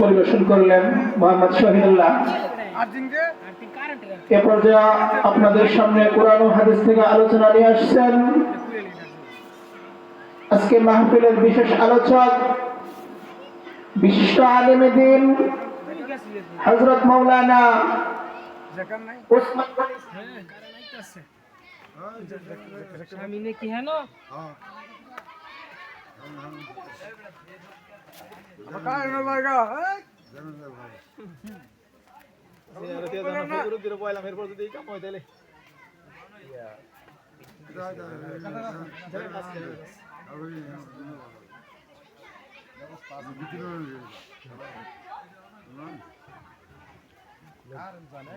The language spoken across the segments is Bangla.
পরিবেশন করলেন মোহাম্মদ শহীদুল্লাহ। এ পর্যায়ে আপনাদের সামনে কোরআন ও হাদিস থেকে আলোচনা নিয়ে আসছেন আজকে মাহফিলের বিশেষ আলোচক বিশিষ্ট আলেমে দ্বীন হযরত মাওলানা ওসমান গনি সামনে কি হেন কারণ লাগা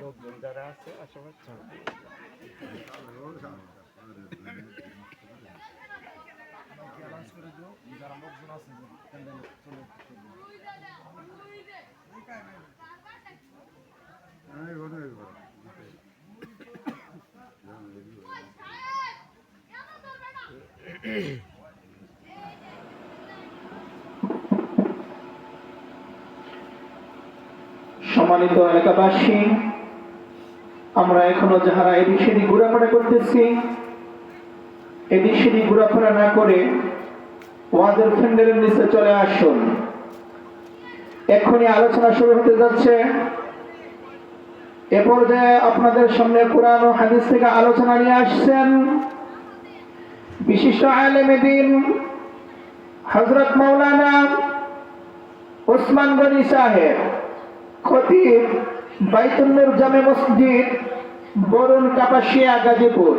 লোকজন যারা আছে আশেপাশে যারা লোকজন আছে সম্মানিত এলাকাবাসী, আমরা এখনো যাহারা এদিক সেদিক ঘোরাফেরা করতেছি, এদিক সেদিক ঘোরাফেরা না করে ওয়াজের ফ্যান্ডেলের নিচে চলে আসুন। এক্ষুনি আলোচনা শুরু হতে যাচ্ছে। এ পর্যায়ে আপনাদের সামনে কোরআন ও হাদিস থেকে আলোচনা নিয়ে আসছেন বিশিষ্ট আলেমে দ্বীন হযরত মাওলানা ওসমান গনি সাহেব, খতিব বাইতুল নূর জামে মসজিদ, বরুণ, কাপাসিয়া, গাজীপুর।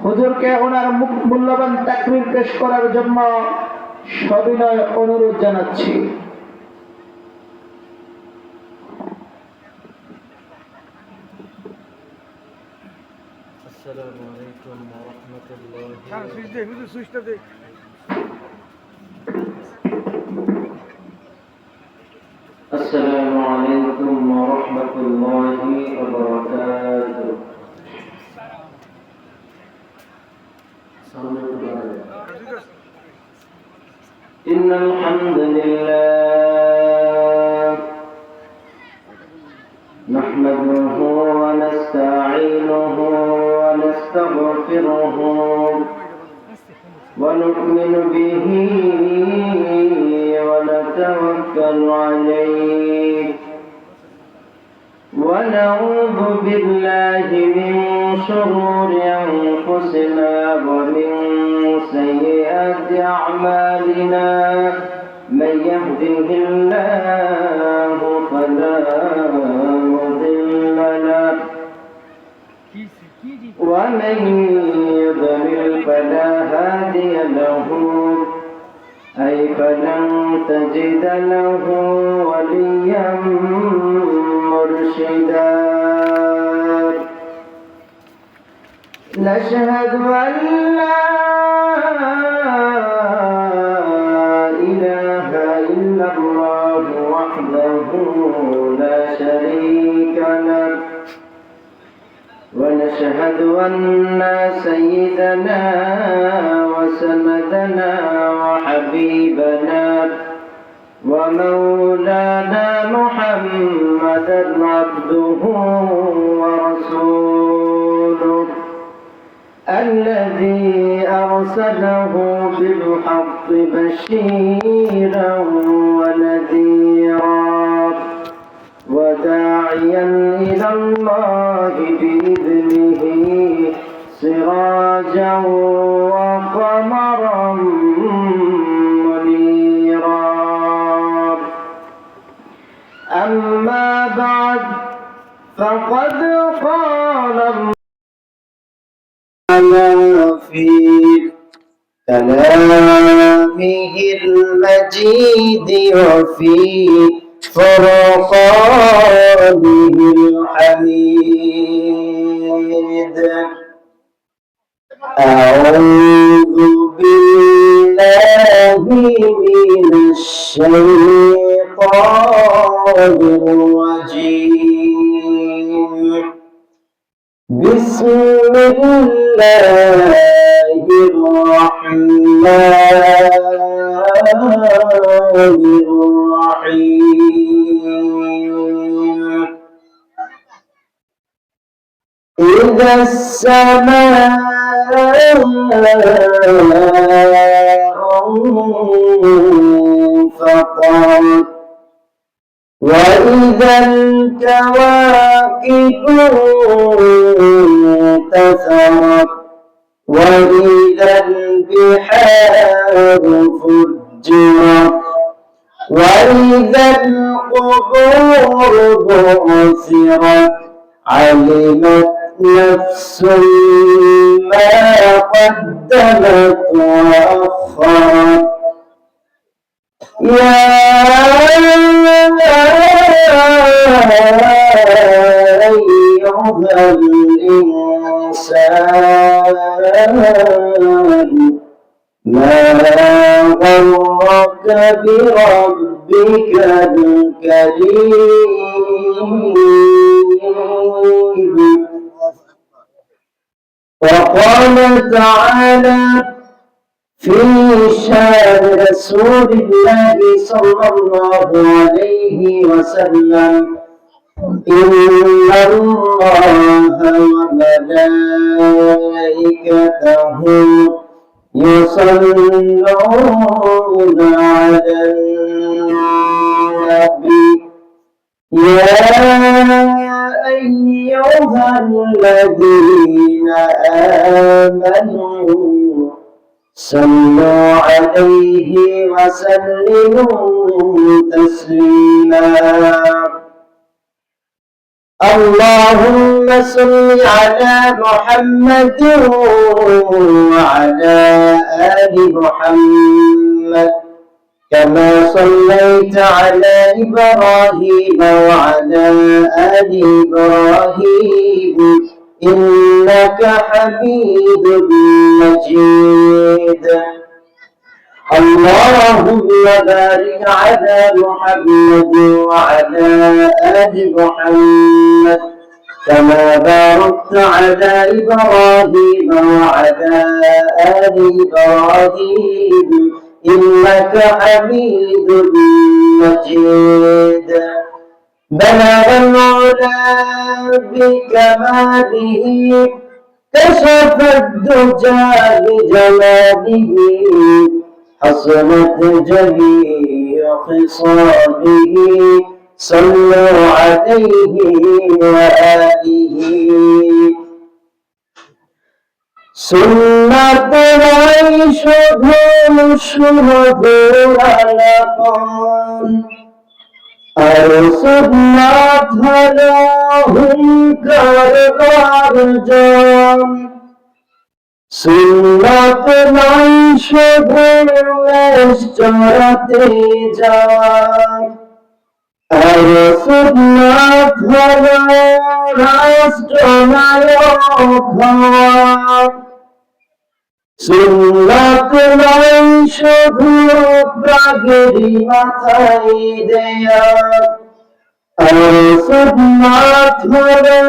হুজুরকে ওনার মূল্যবান তাকরীর পেশ করার জন্য সবিনয় অনুরোধ জানাচ্ছি। আসসালামু আলাইকুম ওয়া রাহমাতুল্লাহি السلام عليكم ورحمة الله وبركاته. إن الحمد لله نحمده ونستعينه ونستغفره ونؤمن به ونتوكل عليه ونعوذ بالله من شرور أنفسنا ومن سيئات أعمالنا من يهده الله فلا مضل له ومن يضلل فلا هادي له أي فلن تجد له وليا مرشدا. نشهد أن لا إله إلا الله وحده لا شريك له ونشهد أن سيدنا وسندنا وحبيبنا ومولانا محمدا عبده ورسوله الذي أرسله بالحق بشيرا ونذيرا وداعيا إلى الله بإذنه سراجا وقمرا منيرا. أما بعد فقد قال الله في كلامه المجيد وفي فرقانه الحميد. أعوذ بالله من الشيطان الرجيم. بسم الله الرحمن الرحيم. وإذا السماء انفطرت وإذا الكواكب انتثرت وإذا البحار فجرت وإذا القبور بعثرت علمت نفس ما قدمت وأخرت يا أيها الإنسان ما غرك بربك الكريم. وقال تعالى في شان رسول الله صلى الله عليه وسلم إن الله وملائكته يصلون على النبي يا أيها الذين آمنوا صلوا عليه وسلموا تسليما. اللهم صل على محمد وعلى آل محمد كما صليت على إبراهيم وعلى آل إبراهيم إنك حميد مجيد. اللهم بارك على محمد وعلى آل محمد كما باركت على إبراهيم وعلى آل إبراهيم إنك حميد مجيد. بلغ العلا بكماله كشف الدجى بجلاله حصلت جميع خصاله صلوا عليه وآله. سنة العيش ধূম শুভদূর আলাপন আর সুন্নাত হলো হুঙ্কার গর্জন। সুন্নাত নাই শুধু চড়াতে যাওয়া আর সুন্নাত হলো রাষ্ট্রনায়ক হওয়া। সুন্নাত নাই শুধু প্রাগেরই মাথায় দেয়া আর সুন্নাত হলো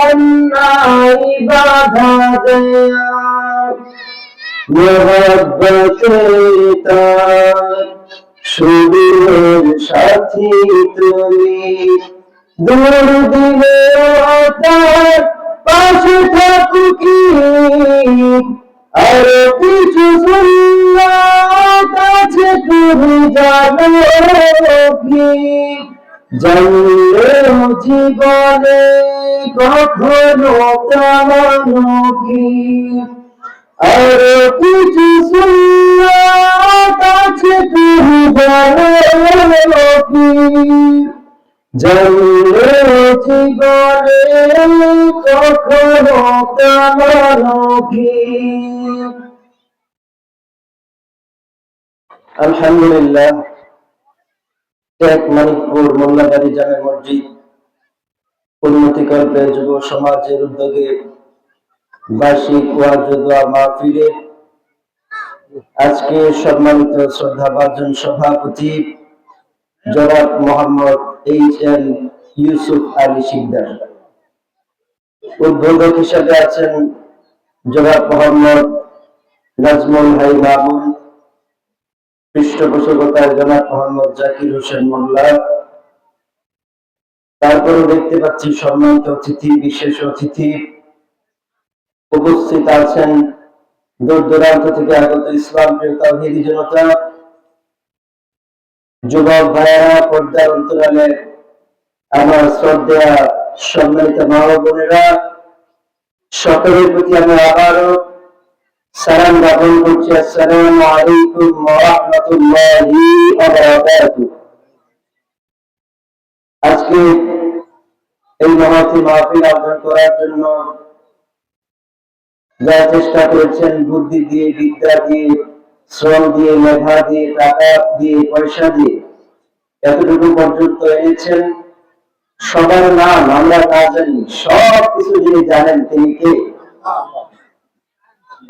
অন্যায় বাধা দেয়া। মোহব্বতে তার সুদূর সাথী তুমি দূর দিলে তার পাশে থাকো কি আর কিছু সুন্নাত আছে তুমি জানো কি। জানলেও জীবনে কখনো তেমন কি আর কিছু সুন্নাত আছে তুমি জানো কি। জানলেও জীবনে কখনো তেমন কি। আলহামদুলিল্লাহ, টেক মানিকপুর মোল্লাগাড়ি জামে মসজিদ উন্নতিকল্পে যুব সমাজের উদ্যোগে বার্ষিক ওয়াজ ও দোয়া মাহফিলে আজকে সম্মানিত শ্রদ্ধাভাজন সভাপতি জনাব মোহাম্মদ এইচ.এম. ইউসুফ আলী শিকদার, উদ্বোধক হিসেবে আছেন জনাব মোহাম্মদ নাজমুল হাই মামুন, পৃষ্ঠপোষকতায় জনাব মোহাম্মদ জাকির হোসেন মোল্লা। তারপরে দেখতে পাচ্ছি সম্মানিত অতিথি, বিশেষ অতিথি উপস্থিত আছেন দূর দূরান্ত থেকে আগত ইসলাম প্রিয় তাওহীদি জনতা, যুবক ভাইয়েরা, পর্দার অন্তরালে আমার শ্রদ্ধা সম্মানিত মা ও বোনেরা, সকলের প্রতি আমি আবারও সালাম জ্ঞাপন করছি। আসসালামু আলাইকুম ওয়া রাহমাতুল্লাহি ওয়া বারাকাতুহু। আজকে এই মহতী মাহফিল আয়োজন করার জন্য যারা চেষ্টা করেছেন, বুদ্ধি দিয়ে, বিদ্যা দিয়ে, শ্রম দিয়ে, মেধা দিয়ে, টাকা দিয়ে, পয়সা দিয়ে এতটুকু পর্যন্ত এনেছেন, সবার নাম আমরা না জানি, সব কিছু যিনি জানেন তিনি কে?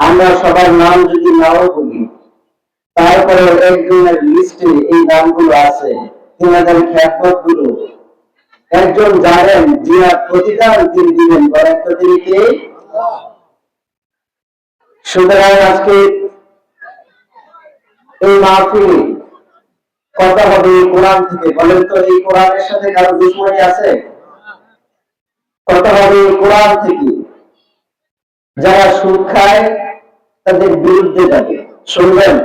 আমরা সবার নাম যদি নাও বলি, তারপরে একজনের লিস্টে এই নামগুলো আছে, তিনাদের খ্যাতনাম গুলো একজন জানেন, যিনার প্রতিদান তিনি দিবেন, বলেন তো তিনি কে? সুতরাং আজকে এই মাহফিলে কথা হবে এই কোরআন থেকে। বলেন তো এই কোরআনের সাথে কারো দুশ্মনী আছে? কথা হবে এই কোরআন থেকে। যারা সুদ খায় তাদের বিরুদ্ধে যাবে, শুনবেন।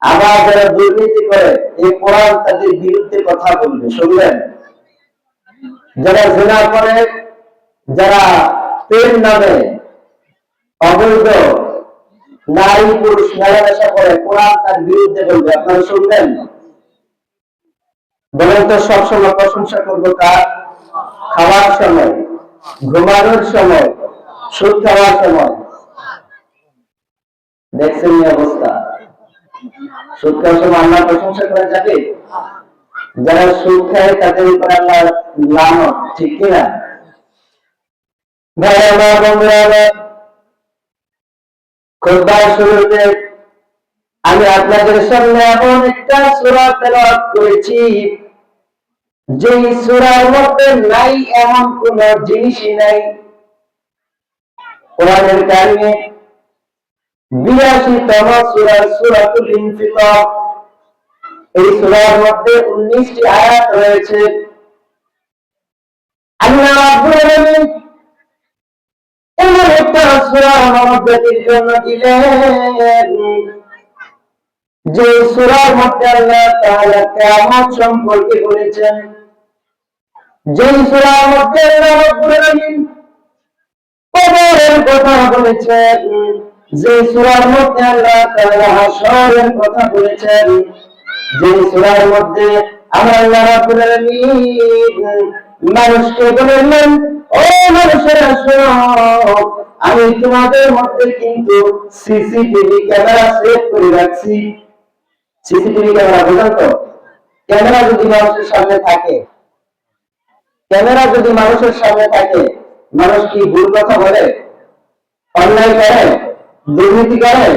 আবার যারা দুর্নীতি করে এই কোরআন তাদের বিরুদ্ধে কথা বলবে, শুনবেন। যারা জিনা করে, যারা প্রেম নামে অবৈধ নারী পুরুষ মেলামেশা করে, কোরআন তার বিরুদ্ধে বলবে, আপনারা শুনবেন। বলেন তো সবসময় প্রশংসা করবো কার? খাওয়ার সময়, ঘুমানোর সময়, সুদ খাওয়ার সময়। দেখছেন এই অবস্থা? সুদ খাওয়ার সময় আল্লাহ প্রশংসা করা যাবে? যারা সুদ খায় তাদের উপর আল্লাহ লানত, ঠিক কিনা? ভাই আমার বন্ধুরা, খুতবার শুরুতে আমি আপনাদের সামনে এমন একটা সূরা তেলাওয়াত করেছি যে সূরার মধ্যে নাই এমন কোন জিনিসই নাই। কোরআনের কারিমে 82তম সূরা সূরাতুল ইনফিতার, এই সূরার মধ্যে 19টি আয়াত রয়েছে। আল্লাহ রাব্বুল আলামিন এমন একটা সূরা আমাদের জন্য দিলেন যে সূরার মধ্যে আল্লাহ তাআলা কিয়ামত সম্পর্কে বলেছেন, যে সূরার মধ্যে আল্লাহ রাব্বুল আলামিন কবরের কথা বলেছেন, যে সূরার মধ্যে আল্লাহ তাআলা হাশরের কথা বলেছেন, যে সূরার মধ্যে আল্লাহ রাব্বুল আলামিন মানুষকে বলেন, ও মানুষেরা শোনো, আমি তোমাদের মধ্যে কিন্তু সিসিটিভি ক্যামেরা সেট করে রাখছি। সিসিটিভি ক্যামেরা বুঝেন তো? ক্যামেরা যদি মানুষের সামনে থাকে, ক্যামেরা যদি মানুষের সামনে থাকে, মানুষ কি ভুল কথা বলে, অন্যায় করে, দুর্নীতি করে?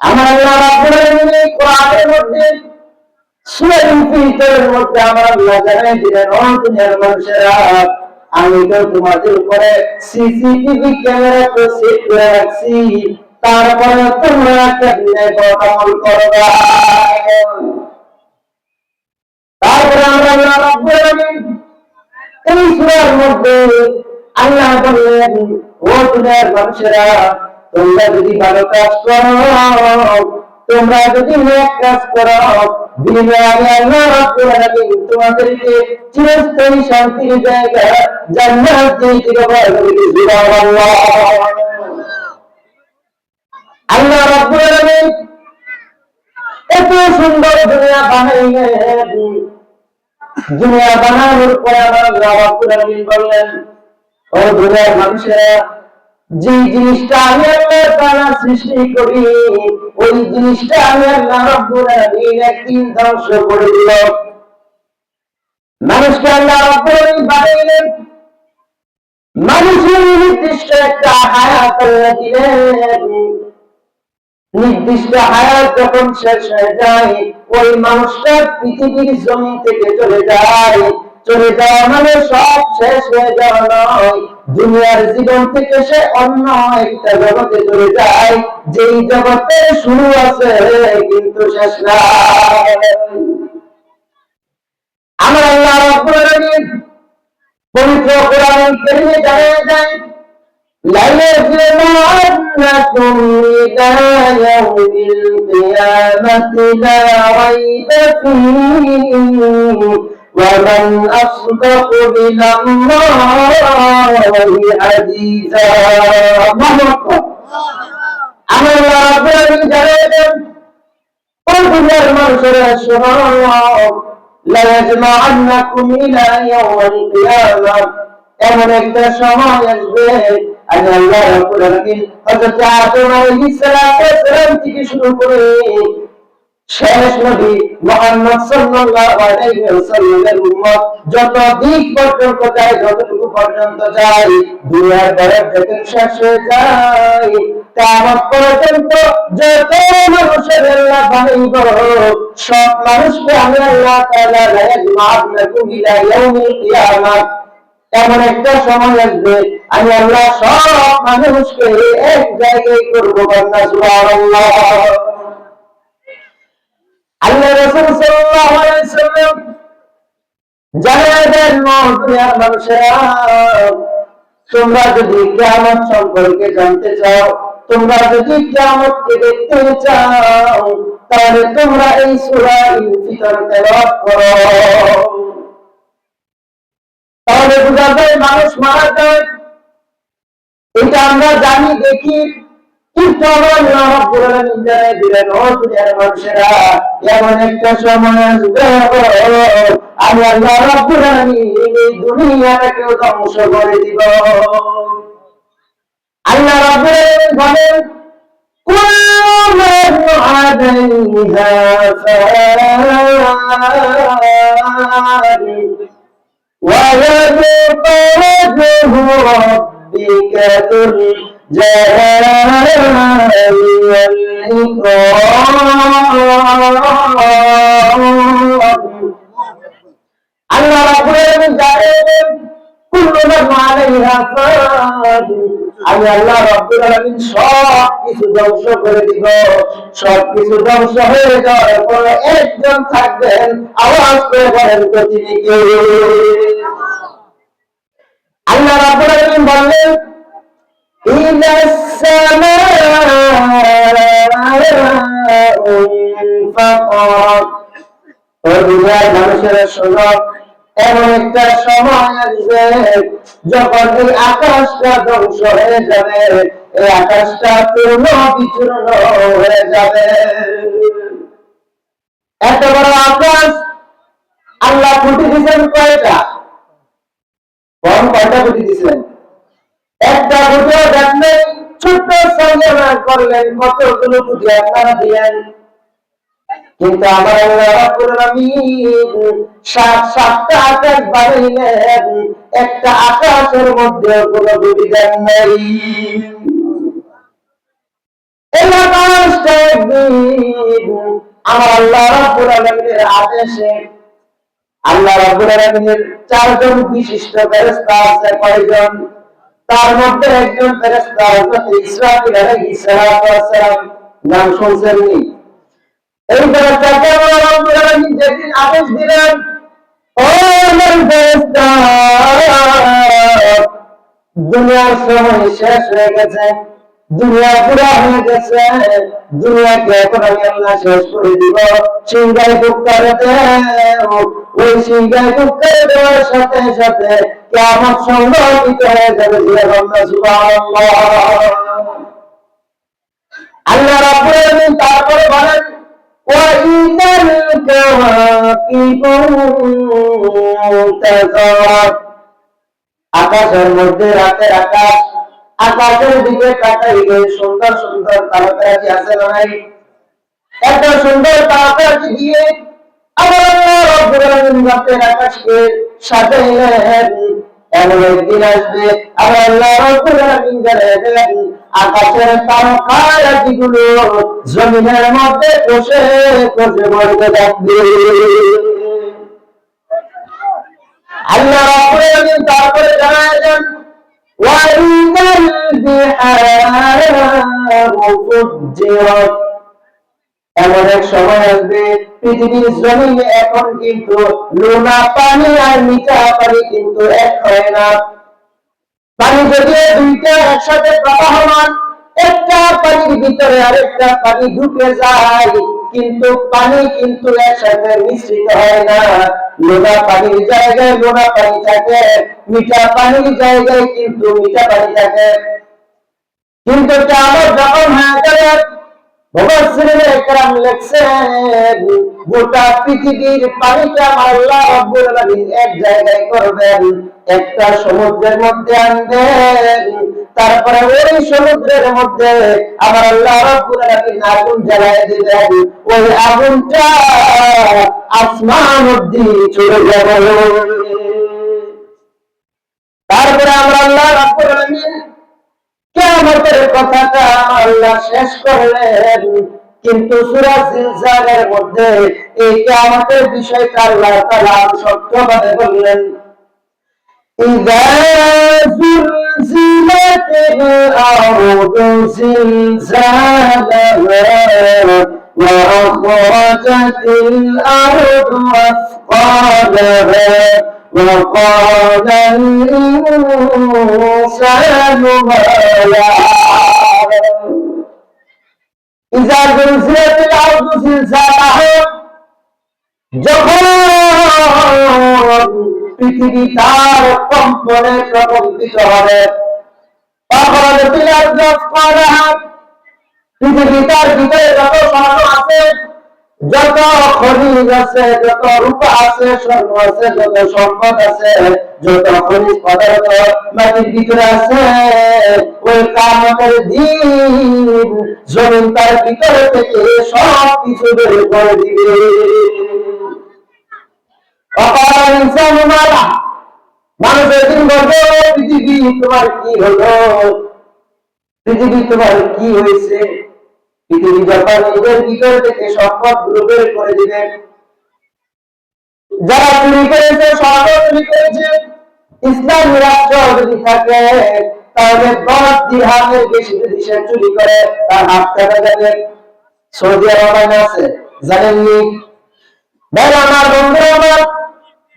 আমার আল্লাহ রাব্বুল আলামিন এই কোরআনের মধ্যে সূরা ইনফিতারের মধ্যে আমার আল্লাহ জানাই দিলেন, ও দুনিয়ার মানুষেরা, আমি তো তোমাদের উপরে সিসিটিভি ক্যামেরা তো সেট করে রাখছি, তারপরে তোমরা কেমনে আমল করবা? তারপরে আমরা আল্লাহ রাব্বুল আলামিন এই সূরার মধ্যে আল্লাহ বললেন, ও দুনিয়ার মানুষেরা, তোমরা যদি ভালো কাজ করো, তোমরা যদি নেক কাজ করো, বিনিময়ে আমি আল্লাহ রাব্বুল আলামিন তোমাদেরকে চিরস্থায়ী শান্তির জায়গা জান্নাত দিতে পারবো। সুবহানাল্লাহ। আল্লাহ রাব্বুল আলামিন এত সুন্দর দুনিয়া বানাইলেন, দুনিয়া বানানোর পরে আমার আল্লাহ রাব্বুল আলামিন বললেন, ও দুনিয়ার মানুষেরা, যে জিনিসটা আমি আল্লাহ তাআলা সৃষ্টি করি, ওই জিনিসটা আমি আল্লাহ রাব্বুল আলামিন একদিন ধ্বংস করে দিল। মানুষকে আল্লাহ রাব্বুল আলামিন বানাইলেন, মানুষের নির্দিষ্ট একটা হায়াত আল্লাহ দিলেন। নির্দিষ্ট হায়াত যখন শেষ হয়ে যায়, ওই মানুষটা পৃথিবীর জমিন থেকে চলে যায়। চলে যাওয়া মানে সব শেষ হয়ে যাওয়া নয়, দুনিয়ার জীবন থেকে সে অন্য একটা জগতে চলে যায়, যেই জগতে শুরু আছে কিন্তু শেষ নাই। আমার আল্লাহ রাব্বুল আলামিন পবিত্র কোরআন কারীমে জানিয়ে দেন, ليجمعنكم إلى يوم القيامة لا ريب فيه ومن أصدق من الله حديثا الله أكبر أنا ربنا جلالهم قلت للمنصر لا يجمعنكم إلى يوم القيامة এমন একটা সময় আসবে আমি আল্লাহ রাব্বুল আলামিন হযরত আদম আলাইহিস সালাম থেকে শুরু করে শেষ নবী মুহাম্মদ সাল্লাল্লাহু আলাইহি ওয়াসাল্লামের উম্মত যত দিক পর্যন্ত যায়, যতটুকু পর্যন্ত যায়, দুনিয়ার দরে যখন শেষ হয়ে যায়, কিয়ামত পর্যন্ত যত মানুষের আল্লাহ বানাইব সব মানুষকে আমি আল্লাহ তাআলা ইয়াজমাউনাকুম ইলা ইয়াউমিল কিয়ামাহ এমন একটা সময় আসবে আমি আল্লাহ সব মানুষকে এক জায়গায় করবো। বান্দা সুবহানাল্লাহ। আল্লাহ রাসূল সাল্লাল্লাহু আলাইহি ওয়াসাল্লাম জানায় দেন দুনিয়ার মানুষেরা তোমরা যদি কিয়ামত সম্পর্কে জানতে চাও, তোমরা যদি কিয়ামতকে দেখতে চাও, তাহলে তোমরা এই সূরা ইনফিতর তেলাওয়াত করো। তাহলে বোঝা যায় মানুষ মারা যায়, এটা আমরা জানি দেখি, কিন্তু আল্লাহ রাব্বুল আলামিন জানায় দিলেন ও দুনিয়ার মানুষেরা এমন একটা সময় আসবে আমি আল্লাহ রাব্বুল আলামিন এই দুনিয়াটাকে ধ্বংস করে দিব। আল্লাহ রাব্বুল আলামিন বলেন কুল্লু মান আলাইহা ফান ويبقى وجه ربك ذو الجلال والإكرام আল্লাহ রাব্বুল আলামিন জানেন কুল্লু মান আলাইহা ফান আমি আল্লাহ রাব্বুল আলামিন সব কিছু ধ্বংস করে দিব। সব কিছু ধ্বংস হয়ে যাওয়ার পরে একজন থাকবেন, আওয়াজ করে বলেন তো তিনি কে? আল্লাহ রাব্বুল আলামিন বললেন ইদাস সামাউ ফাতারাত ও দুনিয়ার মানুষেরা শোনো এমন একটা সময় আসবে যখন এই আকাশটা ধ্বংস হয়ে যাবে, এই আকাশটা পূর্ণ বিচূর্ণ হয়ে যাবে। এত বড় আকাশ আল্লাহ খুঁটি দিয়েছেন কয়টা? কয়টা খুঁটি দিয়েছেন? একটা খুঁটিও দেন নাই, ছোট্ট সংযোজন করলেন, কতগুলো খুঁটি আপনারা দিলেন। কিন্তু আমার আল্লাহ রাব্বুল আলামিন সাতটা আকাশ বানাইলেন, একটা আকাশের মধ্যে কোনো খুঁটি দেন নাই। এই আকাশটা একদিন আমার আল্লাহ রাব্বুল আলামিনের আদেশে আল্লাহ রাব্বুল আলামিনের 4 জন বিশিষ্ট ফেরেশতা আছে। কয়জন? তার মধ্যে একজন ফেরেশতা হযরত ইসরাফিল আলাইহিস সালাম, নাম শুনছেন নি? এই ফেরেশতাকে আল্লাহ রাব্বুল আলামিন যেদিন আদেশ দিলেন ও আমার ফেরেশতা দুনিয়ার সময় শেষ হয়ে গেছে, দুনিয়া পুরা হয়ে গেছে, দুনিয়াকে এখন আমি আল্লাহ শেষ করে দিব, সিংহায় ফুৎকার দেও। ওই সিংহায় ফুৎকার দেওয়ার সাথে সাথে কিয়ামত সংঘটিত হয়ে যাবে। সুবহানাল্লাহ। আল্লাহ রাব্বুল আলামিন তারপরে বলেন ওয়াইদাল কাওয়াকিবু ইনতাসারাত আকাশের মধ্যে রাতের আকাশ, আকাশের দিকে তাকাইলে সুন্দর সুন্দর তারকারাজি আছে না নাই? এত সুন্দর তারকারাজি দিয়ে আমার আল্লাহ রাব্বুল আলামিন রাতের আকাশকে সাজাইলেন। এমন একদিন আসবে আমার আল্লাহ রাব্বুল আলামিন জানেন আকাশের তারকারাজিগুলো জমিনের মধ্যে বসে বসে মরতে থাকবে। আল্লাহ রাব্বুল আলামিন তারপরে জানালেন ওয়াইদাল বিহারু ফুজ্জিরাত এমন এক সময় আসবে পৃথিবীর জমিনে এখন কিন্তু লোনা পানি আর মিঠা পানি কিন্তু এক হয় না। পানি যদি দুইটা একসাথে প্রবাহমান, একটা পানির ভিতরে আরেকটা পানি ঢুকে যায়, কিন্তু পানি কিন্তু একসাথে মিশ্রিত হয় না। লোনা পানির জায়গায় লোনা পানি থাকে, মিঠা পানির জায়গায় কিন্তু মিঠা পানি থাকে। কিন্তু কিয়ামত যখন হয়ে যাবে, মুফাসসিরিনে কেরাম লিখছেন, গোটা পৃথিবীর পানিটা আল্লাহ রাব্বুল আলামিন এক জায়গায় করবেন, একটা সমুদ্রের মধ্যে আনবেন, তারপরে ওই সমুদ্রের মধ্যে আমার আল্লাহ রাব্বুল আলামিন আগুন জ্বালায় দিবেন। ওই আগুনটা আসমান অবধি চলে যাবে। তারপরে আমরা আল্লাহ রাব্বুল আলামিন কিয়ামতের কথাটা আল্লাহ শেষ করলেন, কিন্তু সূরা জিলজালের মধ্যে এই কিয়ামতের বিষয়টা আল্লাহ তাআলা সত্যভাবে বললেন, ইযা যুলজিলাতিল আরদু জিলজালাহা ওয়া আখরাজাতিল আরদু আসকালাহা وقال الإنسان ما لها إذا زلزلت الأرض زلزالها যখন পৃথিবী তার কম্পনে প্রকম্পিত হবে, অখরাজাতিল আরদু আসকালাহা পৃথিবী তার ভিতরে যত স্বর্ণ আছে, যত খনিজ আছে, যত রূপা আছে, স্বর্ণ আছে, যত সম্পদ আছে, যত খনিজ পদার্থ মাটির ভিতরে আছে, ওই কিয়ামতের দিন জমিন তার ভিতরে থেকে সব কিছু বের করে দিবে। অকাল ইনসানু মা লাহা, মানুষ একদিন বলবে, পৃথিবী তোমার কি হলো, পৃথিবী তোমার কি হয়েছে। পৃথিবী যখন নিজের ভিতর থেকে সম্পদ গুলো বের করে দিবেন, যারা চুরি করেছে, স্বর্ণ চুরি করেছে, ইসলামী রাষ্ট্র যদি থাকে, তাহলে 10 দিরহামের বেশি যদি সে চুরি করে, তার হাত কাটা যাবে। সৌদি আরব আছে, জানেননি? ভাই আমার, বন্ধুরা আমার,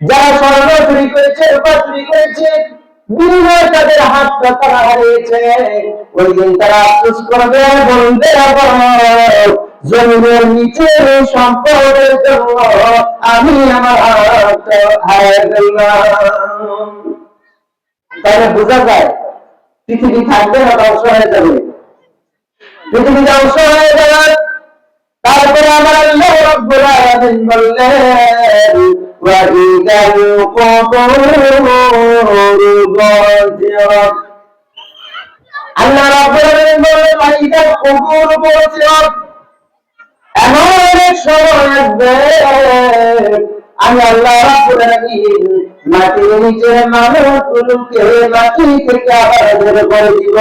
যারা স্বর্ণ চুরি করেছে, রূপা চুরি করেছে, বিনিময়ে তাদের হাতটা তারা হারিয়েছে, ওই দিন তারা আফসোস করবে, বলবে, জমিনের নিচে সম্পদের জন্য আমি আমার হাতটা হারিয়ে ফেললাম। তাহলে বোঝা যায় পৃথিবী থাকবে না, ধ্বংস হয়ে যাবে। পৃথিবী ধ্বংস হয়ে যাবে। তারপরে আমার আল্লাহ রাব্বুল আলামিন বললেন, ওয়া ইযাল কুবুরু বু'থিরাত। আল্লাহ রাব্বুল আলামিন বললেন, ওয়া ইযাল কুবুরু বু'থিরাত, এমন এক সময় আসবে আমি আল্লাহ রাব্বুল আলামিন মাটির নিচের মানুষগুলোকে মাটি থেকে আবার বের করে দিব।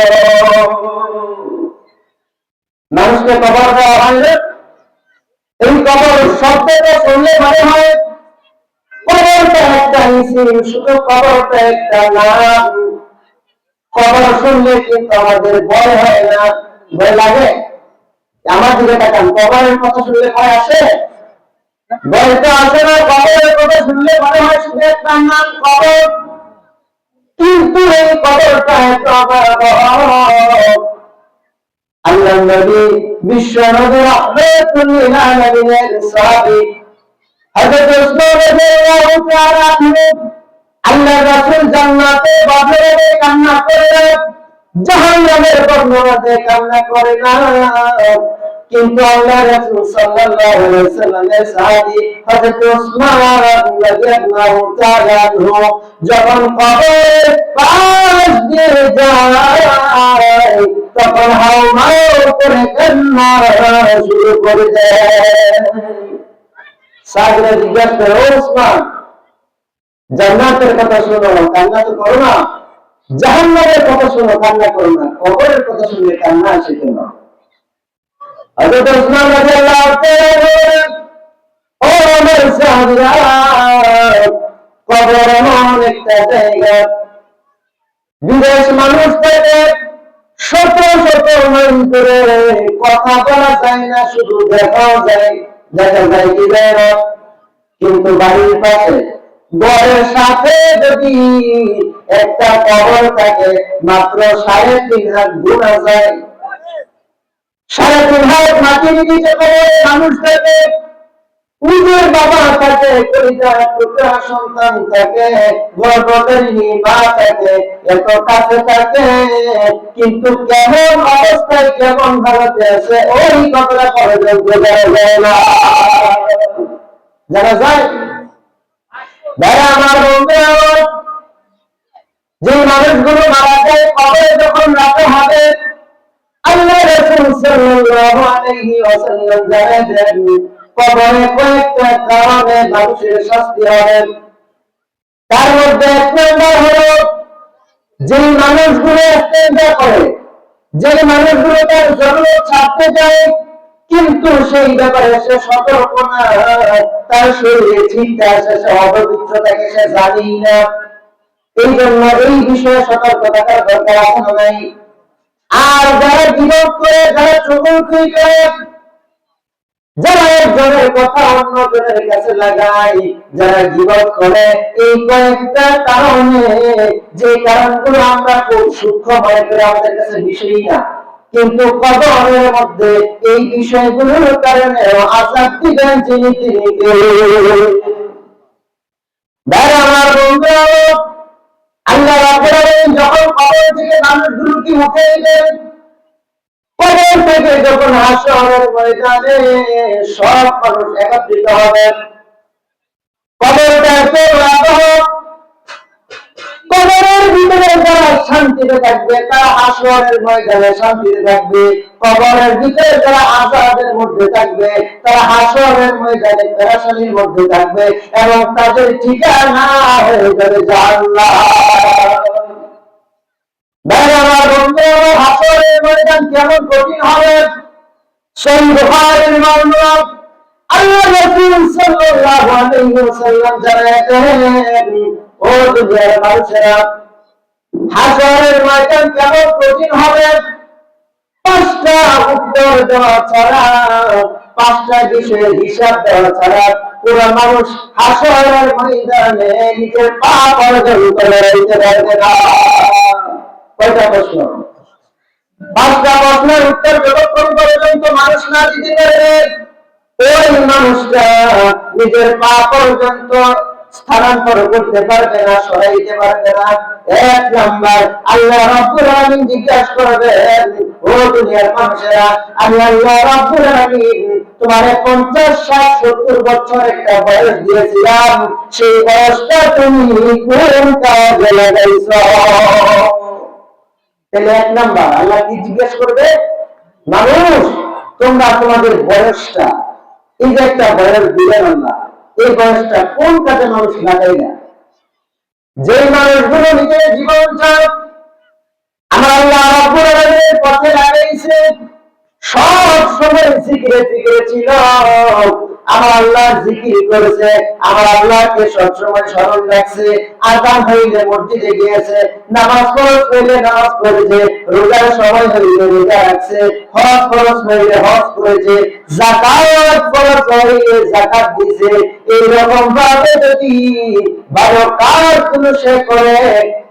মানুষকে কবর দেওয়া হয়, এই কবর শব্দটা শুনলে মনে হয় কবরটা একটা মিছিল, শুধু কবরটা একটা নাম। কবর শুনলে কিন্তু আমাদের ভয় হয় না, ভয় লাগে? আমার দিকে তাকান, কবরের কথা শুনলে ভয় আসে? ভয় তো আসে না। কবরের কথা শুনলে মনে হয় শুধু একটা নাম, কবর। কিন্তু এই কবরটা এত ভয়াবহ। আল্লাহ নবী, বিশ্ব নবী রাহমাতুল লিল আলামিনের সাহাবী হযরত উসমান রাদিয়াল্লাহু তাআলা আনহু, আল্লাহর রাসূল জান্নাতে বাজারে কান্না করে, জাহান্নামের বর্ণনাতে কান্না করে না। কিন্তু আল্লাহর রাসূল সাল্লাল্লাহু আলাইহি ওয়াসাল্লামের সাহাবী হযরত উসমান রাদিয়াল্লাহু তাআলা আনহু যখন কবরের পাশ দিয়ে যায়, তখন হাওমাও করে কান্না শুরু করে দেয়। সাহাবীরা জিজ্ঞাসা করে, ও উসমান, জান্নাতের কথা শোনো, কান্না তো করো না, জাহান্নামের কথা শোনো, কান্না করো না, কবরের কথা শুনলে কান্না আসে কেন? হযরত উসমান রাদিয়াল্লাহু তাআলা বলেন, ও আমার সাহাবীরা, কবর এমন একটা জায়গা, বিদেশ মানুষ থেকে শত শত মাইল দূরে, কথা বলা যায় না, শুধু দেখা যায় কি যায় না। কিন্তু বাড়ির পাশে ঘরের সাথে যদি একটা কবর থাকে মাত্র 3.5 হাত গুণা যায়। 3.5 হাত মাটির নিচে করে মানুষ থাকে, নিজের বাবা থাকে, পরিবার টুকরা সন্তান থাকে, গর্ভধারিণী মা থাকে, এত কাছে থাকে, কিন্তু কেমন অবস্থায় কেমন ভারতে আছে ওই কথাটা পর্যন্ত জানা যায় না। জানা যায় ভাইয়া আমার বন্ধুরা, যে মানুষগুলো মারা যায় কবরে যখন রাখা হবে, আল্লাহ রাসূল সাল্লাল্লাহু আলাইহি ওয়াসাল্লাম জানালেন কবরে কয়েকটা কারণে মানুষের শাস্তি হবে। তার মধ্যে এক নম্বর হলো যে মানুষগুলো ইস্তেঞ্জা করে, যে মানুষগুলো তার জরুরত ছাড়তে যায় কিন্তু সেই ব্যাপারে সে সতর্ক না, তার শরীরে চিন্তা আসে, সে অপবিত্র থাকে, সে জানেই না। এই জন্য এই বিষয়ে সতর্ক থাকার দরকার আছে না নাই? আর যারা বিরোধ করে, যারা চুগলখড়ি করে, যারা একজনের কথা অন্যজনের কাছে লাগায়, যারা গীবত করে, এই কয়েকটা কারণে, যে কারণগুলো আমরা খুব সূক্ষ্ম মনে করে আমাদের কাছে বিষয়ই না, কিন্তু কবরের মধ্যে এই বিষয়গুলোর কারণে আযাব দিবেন যিনি তিনি কে? ভাই আমার বন্ধুরা, আল্লাহ রাব্বুল আলামিন যখন কবর থেকে মানুষগুলোকে উঠে দিলেন, কবর থেকে যখন হাসরের ময়দানে সব মানুষ একত্রিত হবে, কবরটা এত ভয়াবহ, কবরের ভিতরে যারা শান্তিতে থাকবে তারা হাসরের ময়দানে শান্তিতে থাকবে, কবরের ভিতরে যারা আযাবের মধ্যে থাকবে তারা হাসরের ময়দানে পেরেশানির মধ্যে থাকবে, এবং তাদের ঠিকানা হয়ে যাবে জান্নাত। ভাই আমার বন্ধু, হাসরের ময়দান কেমন কঠিন হবে! সহিহ বুখারীর মামলা, আল্লাহ রাসূল সাল্লাল্লাহু আলাইহি ওয়াসাল্লাম জানালেন, ও দুনিয়ার মানুষেরা, হাসরের ময়দান কেমন কঠিন হবে! 5টা উত্তর দেওয়া ছাড়া, 5টা বিষয়ের হিসাব দেওয়া ছাড়া পুরো মানুষ হাসরের ময়দানে নিজের পা পর্যন্ত লড়াইতে পারবে না। কয়টা প্রশ্ন? 5টা প্রশ্নের উত্তর যতক্ষণ পর্যন্ত মানুষ না দিতে পারবে, ওই মানুষটা নিজের পা পর্যন্ত স্থানান্তর করতে পারবে না, সরাইতে পারবে না। 1 নাম্বার, আল্লাহ রাব্বুল আলামিন জিজ্ঞাসা করবেন, ও দুনিয়ার মানুষেরা, আমি আল্লাহ রাব্বুল আলামিন তোমারে 50, 60, 70 বছর একটা বয়স দিয়েছিলাম, সেই বয়সটা তুমি কোন কাজে লাগাইছো? তাহলে 1 নাম্বার আল্লাহ কি জিজ্ঞেস করবে? মানুষ, তোমরা তোমাদের বয়সটা, এই যে একটা বয়স দিলেন আল্লাহ, এই বয়সটা কোন কাজে মানুষ লাগাই না? যে মানুষগুলো নিজের জীবনটা আমার আল্লাহ রাব্বুল আলামিনের পথে লাগাইছে, সব সময় জিকিরে জিকিরে ছিল, আমার আল্লাহ জিকির করেছে, আমার আল্লাহকে সবসময় স্মরণ রাখছে, আযান হইলে মসজিদে গিয়েছে, নামাজ ফরজ হইলে নামাজ পড়েছে, রোজার সময় হইলে রোজা রাখছে, হজ ফরজ হইলে হজ করেছে, যাকাত ফরজ হইলে যাকাত দিয়েছে। এইরকম ভাবে যদি ভালো কাজগুলো সে করে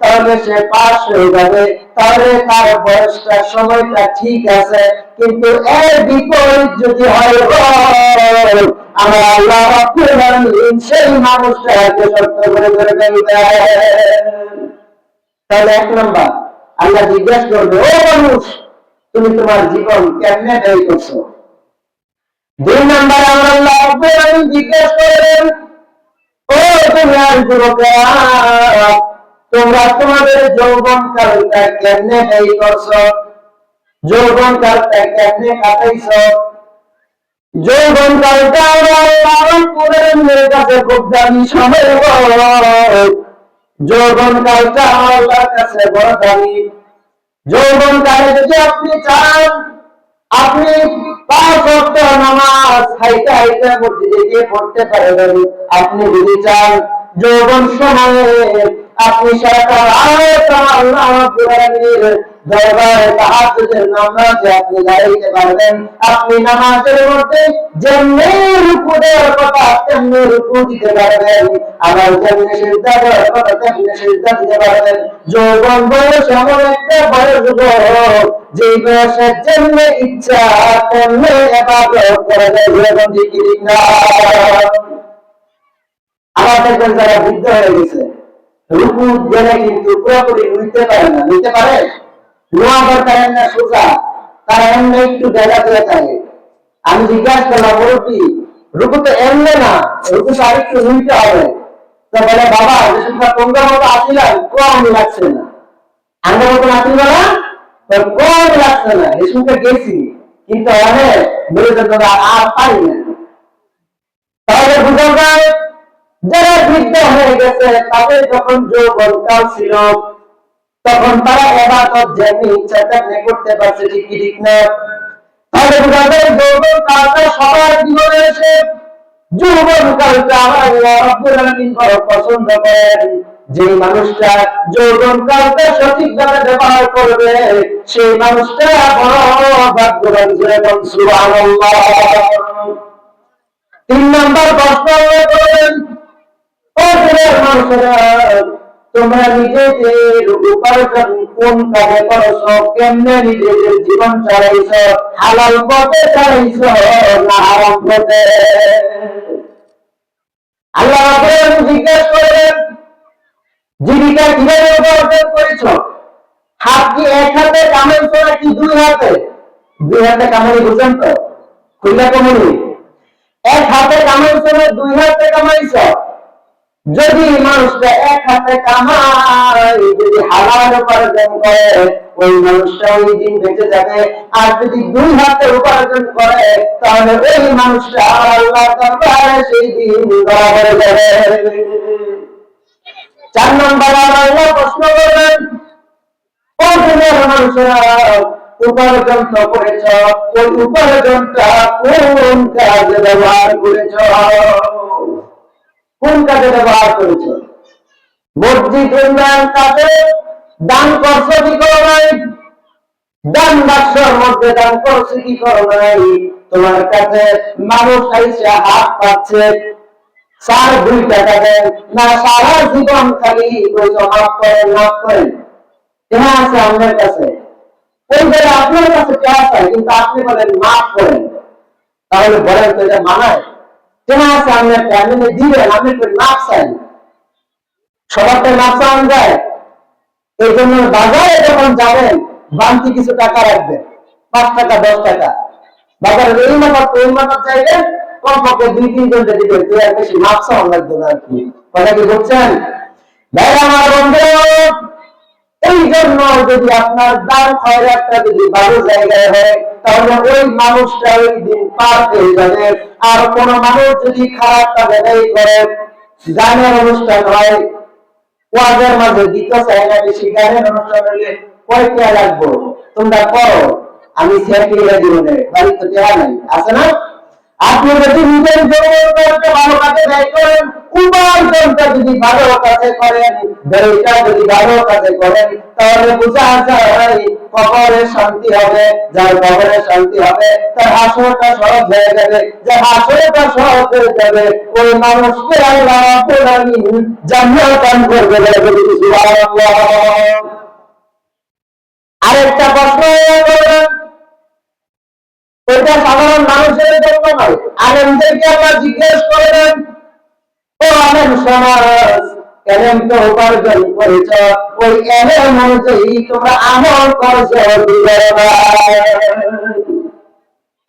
তাহলে সে পাস হয়ে যাবে, তাহলে তার বয়সটা, সময়টা ঠিক আছে। কিন্তু এর বিপরীত যদি হয়, আমার আল্লাহ রাব্বুল আলামিন সেই মানুষটাকে সত্য করে ধরে ফেলবেন। তাহলে 1 নাম্বার আল্লাহ জিজ্ঞাসা করবে, ও মানুষ, তুমি তোমার জীবন কেমনে ব্যয় করছো? 2 নাম্বার আমার আল্লাহ রাব্বুল আলামিন জিজ্ঞাসা করবেন, ও দুনিয়ার যুবকেরা, তোমরা তোমাদের যৌবনকালটা কেমনে ব্যয় করছো? যৌবনকালটা কেমনে কাটাইছো? যৌবনকালটা আল্লাহ রাব্বুল আলামিনের কাছে খুব দামি সময়। যৌবনকালটা আল্লাহর কাছে বড় দামি। যৌবনকালে যদি আপনি চান আপনি 5 ওয়াক্ত নামাজ হাইটা হাইটা মসজিদে গিয়ে পড়তে পারবেন, আপনি যদি চান যৌবন সময়ে আপনি সারাটা রাত আল্লাহ রাব্বুল আলামিনের দরবারে তাহাজ্জুদের নামাজে আপনি দাঁড়াইতে পারবেন। আপনি নামাজের মধ্যে যেমনি রুকু দেওয়ার কথা তেমনি রুকু দিতে পারবেন, আবার যেমনি সিজদা দেওয়ার কথা তেমনি সিজদা দিতে পারবেন। যৌবন বয়স এমন একটা বয়স যে বয়সে যেমনি ইচ্ছা তেমনি ইবাদত করা যায়, যেরকম ঠিক না। আবার দেখবেন যারা বৃদ্ধ হয়ে গেছে রুকু গেলে কিন্তু পুরোপুরি নিতে পারে না, নিতে পারে নোয়াবার পারেন না সোজা, তারা এমনি একটু জায়গা করে থাকে। আমি জিজ্ঞাসা করলাম মুরব্বী রুকু তো এমনি না, রুকু তো আরেকটু নিতে হবে। তো বলে বাবা যেটা তোমরা মতো আসিলাম কম লাগছে না, আমরা মতো আসিল না কম লাগছে না, এই সঙ্গে গেছি কিন্তু অনেক বেড়ে আর পাই না। তাহলে বুঝা যায় যারা বৃদ্ধ হয়ে গেছে তাদের যখন যৌবনকাল ছিল তখন তারা ইবাদত যেমনি ইচ্ছা তেমনি করতে পারছে, ঠিক কি ঠিক না? তাহলে বুঝা যায় যৌবনকালটা সবার জীবনে এসে যৌবনকালটা আল্লাহ রাব্বুল আলামিন বড় পছন্দ করেন। যে মানুষটা যৌবনকালটা সঠিকভাবে ব্যবহার করবে সেই মানুষটা বড় ভাগ্যবান, যেরকম সুবহানাল্লাহ। 3 নাম্বার প্রশ্ন করেন ও দুনিয়ার মানুষেরা, তোমরা নিজেদের উপার্জন কোন কাজে করছো, কেমনে নিজেদের জীবন চালাইছো, হালাল পথে চালাইছো না হারাম পথে? আল্লাহ রাব্বুল জিজ্ঞেস করেন জীবিকা কিভাবে উপার্জন করেছো? হাত কি এক হাতে কামাইছো নাকি 2 হাতে? 2 হাতে কামাই বুঝেন তো, খুলনা কমনি এক হাতে কামাইছো না 2 হাতে কামাইছো? যদি মানুষটা এক হাতে কামায়, যদি হালাল উপার্জন করে ওই মানুষটা ওই দিন বেঁচে যাবে, আর যদি 2 হাতে উপার্জন করে তাহলে ওই মানুষটা আল্লাহর দরবারে সেই দিন ধরা পড়ে যাবে। 4 নম্বর আল্লাহ প্রশ্ন করবেন ও দুনিয়ার মানুষেরা, উপার্জন তো করেছ, ওই উপার্জনটা কোন কাজে ব্যবহার করেছ? কোন কাজে ব্যবহার করেছ? মসজিদ উন্নয়ন কাজে দান করছো কি করো নাই? দান বাক্সের মধ্যে দান করছো কি করো নাই? তোমার কাছে মানুষ আইসা হাত পাচ্ছে 4-2 টাকা দেন না, সারা জীবন খালি মাফ করেন মাফ করেন, কেনা আছে আপনার কাছে, ওই জায়গায় আপনার কাছে কেনা চাই কিন্তু আপনি বলেন মাফ করেন, তাহলে বলেন তো এটা মানায়? কেনা আছে আপনার আপনি দিবেন, আপনি মাফ চাই, সবারটা মাফ চাওয়া যায়? এই জন্য বাজারে যখন যাবেন বাড়তি কিছু টাকা রাখবেন, 5 টাকা 10 টাকা, বাজারে এই মাথা ওই মাথা চাইবেন কমপক্ষে 2-3 জনকে দিবেন, তুই আর বেশি মাফ চাওয়া লাগবে না আর কি। কথা কি বুঝছেন ভাই আমার বন্ধু? এই জন্য যদি আপনার দান খয়রাতটা যদি ভালো জায়গায় হয় তাহলে ওই মানুষটা ওই দিন পার হয়ে যাবে। আর কোন মানুষ যদি খারাপ কাজে ব্যয় করে, গানের অনুষ্ঠান হয়, ওয়াজের মাঝে দিতে চাই না, বেশি গানের অনুষ্ঠান হলে কয়টা লাগবো তোমরা করো, আমি সেটিরা জীবনে বাড়িতে দেওয়া নাই আছে না? আপনি যদি নিজের যৌবনকালটা ভালো কাজে ব্যয় করেন, উপার্জনটা যদি ভালো কাজে করেন, ব্যয়টা যদি ভালো কাজে করেন, তাহলে বোঝা যায় কবরে শান্তি হবে। যার কবরে শান্তি হবে তার হাসরটা সহজ হয়ে যাবে, যার হাসরটা সহজ হয়ে যাবে ওই মানুষকে আল্লাহ রাব্বুল আলামিন জান্নাত দান করবে। সুবহানাল্লাহ। আরেকটা প্রশ্ন ওইটা সাধারণ মানুষের জন্য নয়, আলেমদেরকে আল্লাহ জিজ্ঞেস করবেন ও আলেম সমাজ, এলেম তো উপার্জন করেছ, ওই এলেম অনুযায়ী তোমরা আমল করছো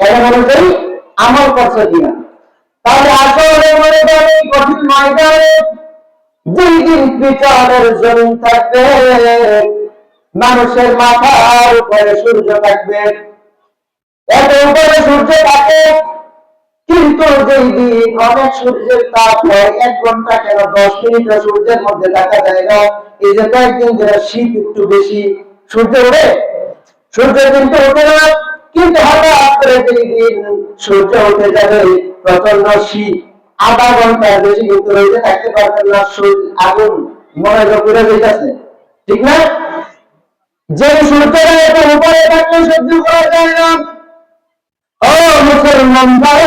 এলেম অনুযায়ী আমল করছো কিনা? তাহলে আসলে মনে করি কঠিন ময়দানে দুই দিন বিচারের জমিন থাকবে, মানুষের মাথার উপরে সূর্য থাকবে, এত উপরে সূর্য থাকে কিন্তু যেই দিন অনেক সূর্যের তাপ হয় 1 ঘন্টা কেন 10 মিনিটও সূর্যের মধ্যে থাকা যায় না। এই যে কয়েকদিন ধরে শীত একটু বেশি, সূর্য ওঠে? সূর্য কিন্তু ওঠে না, কিন্তু হঠাৎ করে যেই দিন সূর্য উঠে যাবে প্রচন্ড শীত, আধা ঘন্টার বেশি কিন্তু রোদে থাকতে পারবেন না, আগুন মনে পুড়ে যেতেছে, ঠিক না? যে সূর্যের এত উপরে থাকলে সহ্য করা যায় না। ও মুসলমান ভাই,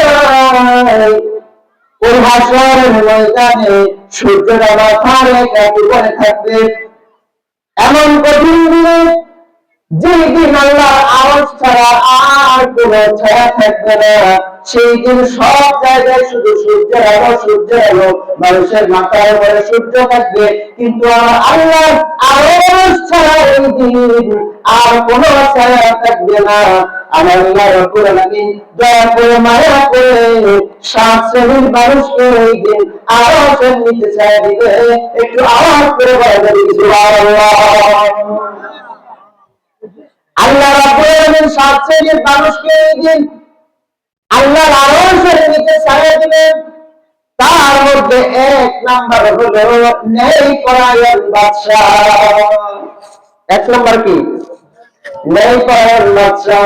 ওই হাসরের ময়দানে সূর্যটা মাথার এক উপরে থাকবে, এমন কঠিন দিনে যে দিন আল্লাহর আওয়াজ ছাড়া আর কোনো ছায়া থাকবে না। সেই দিন সব জায়গায় শুধু সূর্যের আলো, সূর্যের আলো, মানুষের মাথার উপরে সূর্য থাকবে, কিন্তু আমার আল্লাহর আওয়াজ ছাড়া এই দিন আর কোনো ছায়া থাকবে না। আমার আল্লাহ রাব্বুল আলামিন দয়া করে মায়া করে 7 শ্রেণীর মানুষকে এই দিন আওয়াজের নিচে ছায়া দিবে। একটু আওয়াজ করে বলেন সুবহানাল্লাহ। আল্লাহ রাব্বুল আলামিন 7 শ্রেণীর মানুষকে দিন আল্লাহর আরশের নিচে ছায়া দিবেন। তার মধ্যে 1 নাম্বার হলো ন্যায় পরায়ণ বাদশা। 1 নাম্বার কি? ন্যায় পরায়ণ বাদশা।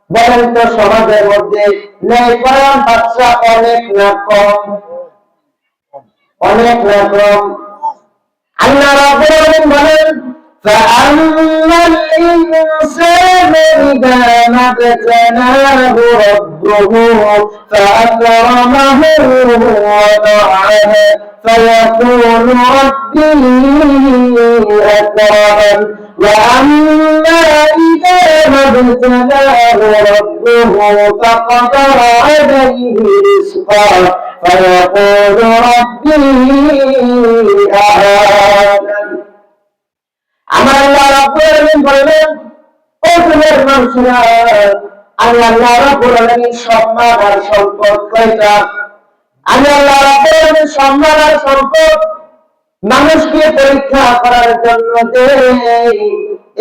বলেন তো সমাজের মধ্যে ন্যায় পরায়ণ বাদশা অনেক না কম? অনেক না কম? আল্লাহ রাব্বুল আলামিন বলেন فأما الإنسان إذا ما ابتلاه ربه فأكرمه ونعمه فيقول ربي أكرمن وأما إذا ما ابتلاه ربه فقدر عليه رزقه فيقول ربي أهانن। আমার আল্লাহ রাব্বুল আলামিন বলেন, ও দুনিয়ার মানুষেরা, আমি আল্লাহ রাব্বুল আলামিন সম্মান আর সম্পদ কয়টা? আমি আল্লাহ রাব্বুল আলামিন সম্মান আর সম্পদ মানুষকে পরীক্ষা করার জন্য দেয়।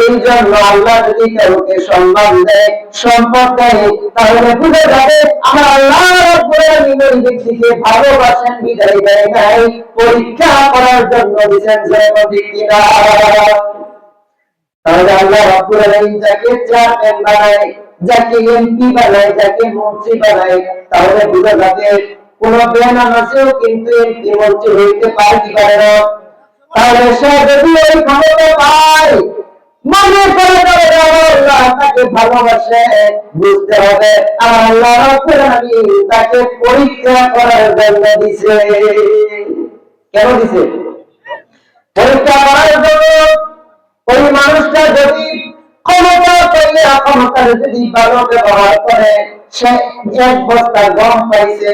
এই জন্য আল্লাহ যদি কাউকে সম্মান দেয়, সম্পদ দেয়, তাহলে বুঝে যাবে আমার আল্লাহ রাব্বুল আলামিন ওই ব্যক্তিকে ভালোবাসেন, বিদায় দেয় নাই, পরীক্ষা করার জন্য দিয়েছেন। যেমন ঠিক কিনা? তাহলে আল্লাহ রাব্বুল আলামিন যাকে চেয়ারম্যান বানায়, যাকে এমপি বানায়, যাকে মন্ত্রী বানায়, তাহলে বুঝা যাবে কোন বেনামাজিও কিন্তু এমপি মন্ত্রী হইতে পারে কি পারে না? তাহলে সে যদি ওই ক্ষমতা পায়, মনে করে আল্লাহ তাকে ভালোবাসে, বুঝতে হবে আমার আল্লাহ রাব্বুল আলামিন তাকে পরীক্ষা করার জন্য দিছে। কেন দিছে? পরীক্ষা করার জন্য। ওই মানুষটা যদি ক্ষমতা পেলে, ক্ষমতার যদি ভালো ব্যবহার করে, সে 1 বস্তা গম পাইছে,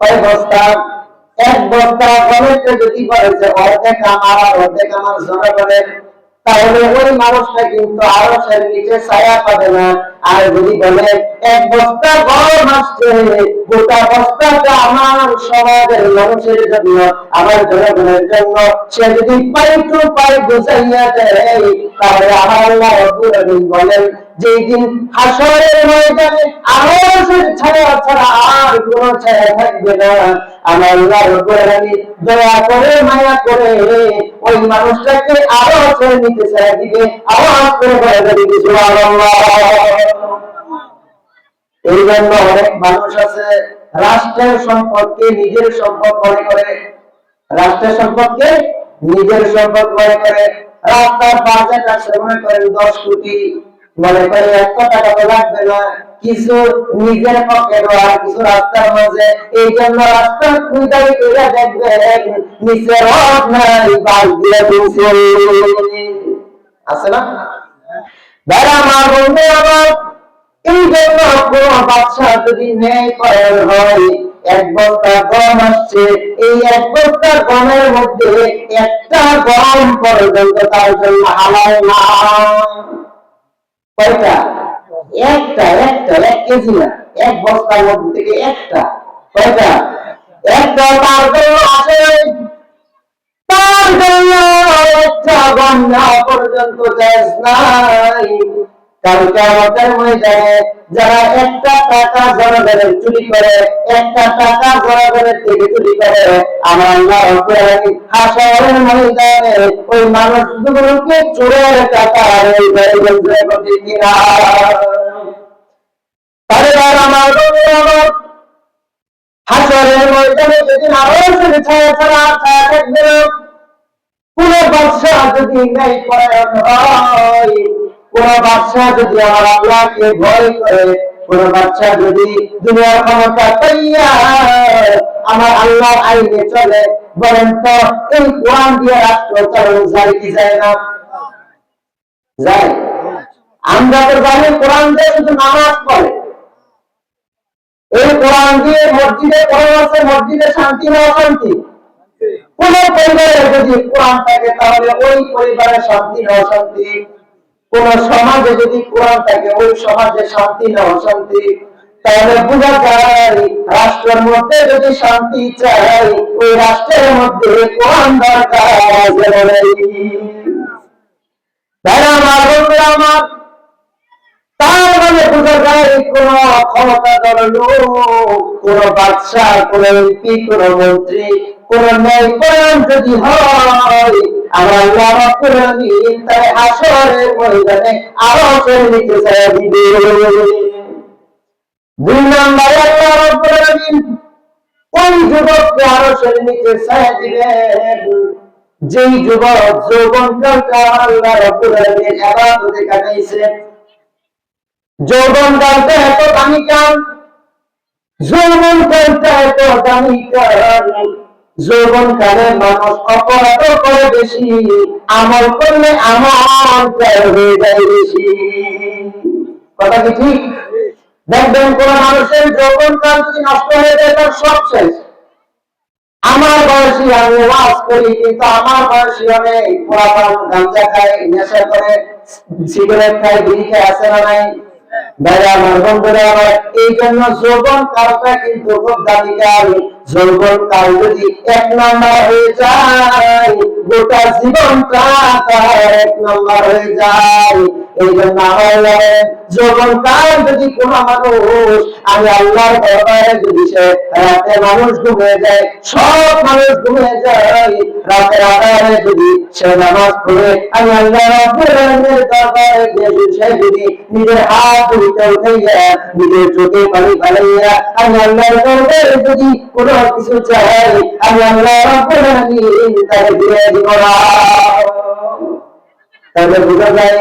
কয় বস্তা? 1 বস্তা গমের যদি বলে যে অর্ধেক আমার আর অর্ধেক আমার জনগণের, তাহলে ওই মানুষটা কিন্তু আরশের নিচে ছায়া পাবে না। আর যদি বলে 1 বস্তা গম আসছে, গোটা বস্তাটা আমার সমাজের মানুষের জন্য, আমার জনগণের জন্য, সে যদি পাই টু পাই বুঝাইয়া দেয়, তাহলে আমার আল্লাহ রাব্বুল আলামিন বলেন যেই দিন হাসরের ময়দানে আরশের ছায়া ছাড়া আর কোনো ছায়া থাকবে না, আমার আল্লাহ রাব্বুল আলামিন দয়া করে মায়া করে ওই মানুষটাকে আরশের নিচে ছায়া দিবে। আওয়াজ করে বলে দিবে সুবহানাল্লাহ। এই জন্য অনেক মানুষ আছে রাষ্ট্রের সম্পদকে নিজের সম্পদ মনে করে, রাষ্ট্রের সম্পদকে নিজের সম্পদ মনে করে। রাস্তার বাজেট আছে মনে করেন 10 কোটি, মনে করে 1 টাকা তো লাগবে না, কিছু নিজের পকেট আর কিছু রাস্তার মাঝে। এই জন্য রাস্তা খুঁজাই করে দেখবেন নিচে রড নাই, বাস দিয়ে দিয়েছে। আছে না? বেড়া মার বন্ধু আমার, এই জন্য কোন বাদশা যদি ন্যায় পরায়ণ হয়, 1 বস্তা গম আসছে, এই 1 বস্তা গমের মধ্যে একটা গম পর্যন্ত তার জন্য হালাল না। কয়টা? একটা 1 কেজি না, 1 বস্তার মধ্যে থেকে একটা। কয়টা? একটা তার জন্য আছে, তার জন্য একটা গম নেওয়া পর্যন্ত জায়েজ নাই। কাল কিয়ামতের ময়দানে যারা 1 টাকা জনগণের চুরি করে, 1 টাকা জনগণের থেকে চুরি করে, আমার আল্লাহ রাব্বুল আলামিন হাসরের ময়দানে ওই মানুষগুলোকে চোরের টাকা এই বলতে বলতে কিনা। তাহলে আমার বন্ধুরা, হাসরের ময়দানে যেদিন আরশের ছায়া ছাড়া ছায়া থাকবে না, কোন বাদশা যদি ন্যায় পরায়ণ হয়, কোন বাদশা যদি আমার আল্লাহকে ভয় করে, কোন বাদশা যদি দুনিয়ার ক্ষমতা পাইয়া আমার আল্লাহর আইনে চলে, বলেন তো এই কোরআন দিয়ে রাষ্ট্র চালানো যায় কি যায় না? যায়। আমরা তো জানি কোরআন দিয়ে শুধু নামাজ পড়ে, এই কোরআন দিয়ে মসজিদে কোরআন আছে, মসজিদে শান্তি না অশান্তি? কোন পরিবারে যদি কোরআন থাকে তাহলে ওই পরিবারের শান্তি না অশান্তি? কোন সমাজে যদি কোরআন থাকে ওই সমাজে শান্তি না অশান্তি? তাহলে বোঝা যায় রাষ্ট্রের মধ্যে যদি শান্তি চাই ওই রাষ্ট্রের মধ্যে কোরআন দরকার। আমার তার মানে বোঝা যায় কোন ক্ষমতাধর লোক, কোন বাদশা, কোন এমপি, কোন মন্ত্রী, কোন ন্যায়পরায়ণ যদি হয়, আমার আল্লাহ রাব্বুল আলামিন তার হাসরের ময়দানে আরশের নিচে ছায়া দিবে। দুই নম্বরে আল্লাহ রাব্বুল আলামিন ওই যুবককে আরশের নিচে ছায়া দিবেন যেই যুবক যৌবনকালটা আল্লাহ রাব্বুল আলামিন ইবাদতে কাটাইছে। যৌবনকালটা এত দামি কাল, যৌবনকালটা এত দামি কাল, যৌবনকালে মানুষ অপরাধ করে বেশি, আমল করলে আমলটা হয়ে যায় বেশি। কথা কি ঠিক? দেখবেন কোন মানুষের যৌবনকাল যদি নষ্ট হয়ে যায় তার সব শেষ। আমার বয়সী আমি ওয়াজ করি, কিন্তু আমার বয়সী অনেক পোলাপান গাঁজা খায়, নেশা করে, সিগারেট খায়, বিড়ি খায়, আছে না নাই? আমার বন্ধুরা আমার, এই জন্য যৌবন কালটা কিন্তু খুব দামি কাল। যৌবন কাল যদি এক নম্বর হয়ে যায় গোটা জীবনটা তার এক নম্বর হয়ে যায়। এই জন্য আমার যৌবন কাল যদি কোন মানুষ, আমি আল্লাহর দরবারে যদি সে রাতে মানুষ ঘুমিয়ে যায়, সব মানুষ ঘুমিয়ে যায়, রাতের আধারে যদি সে নামাজ পড়ে, আমি আল্লাহ রাব্বুল আলামিনের দরবারে গিয়ে সে যদি নিজের হাত উঠে উঠাইয়া নিজের চোখে পানি ফেলাইয়া আমি আল্লাহর দরবারে যদি কোনো কিছু চাই, আমি আল্লাহ রাব্বুল আলামিন তাকে দিয়ে দিব না। তাহলে বোঝা যায়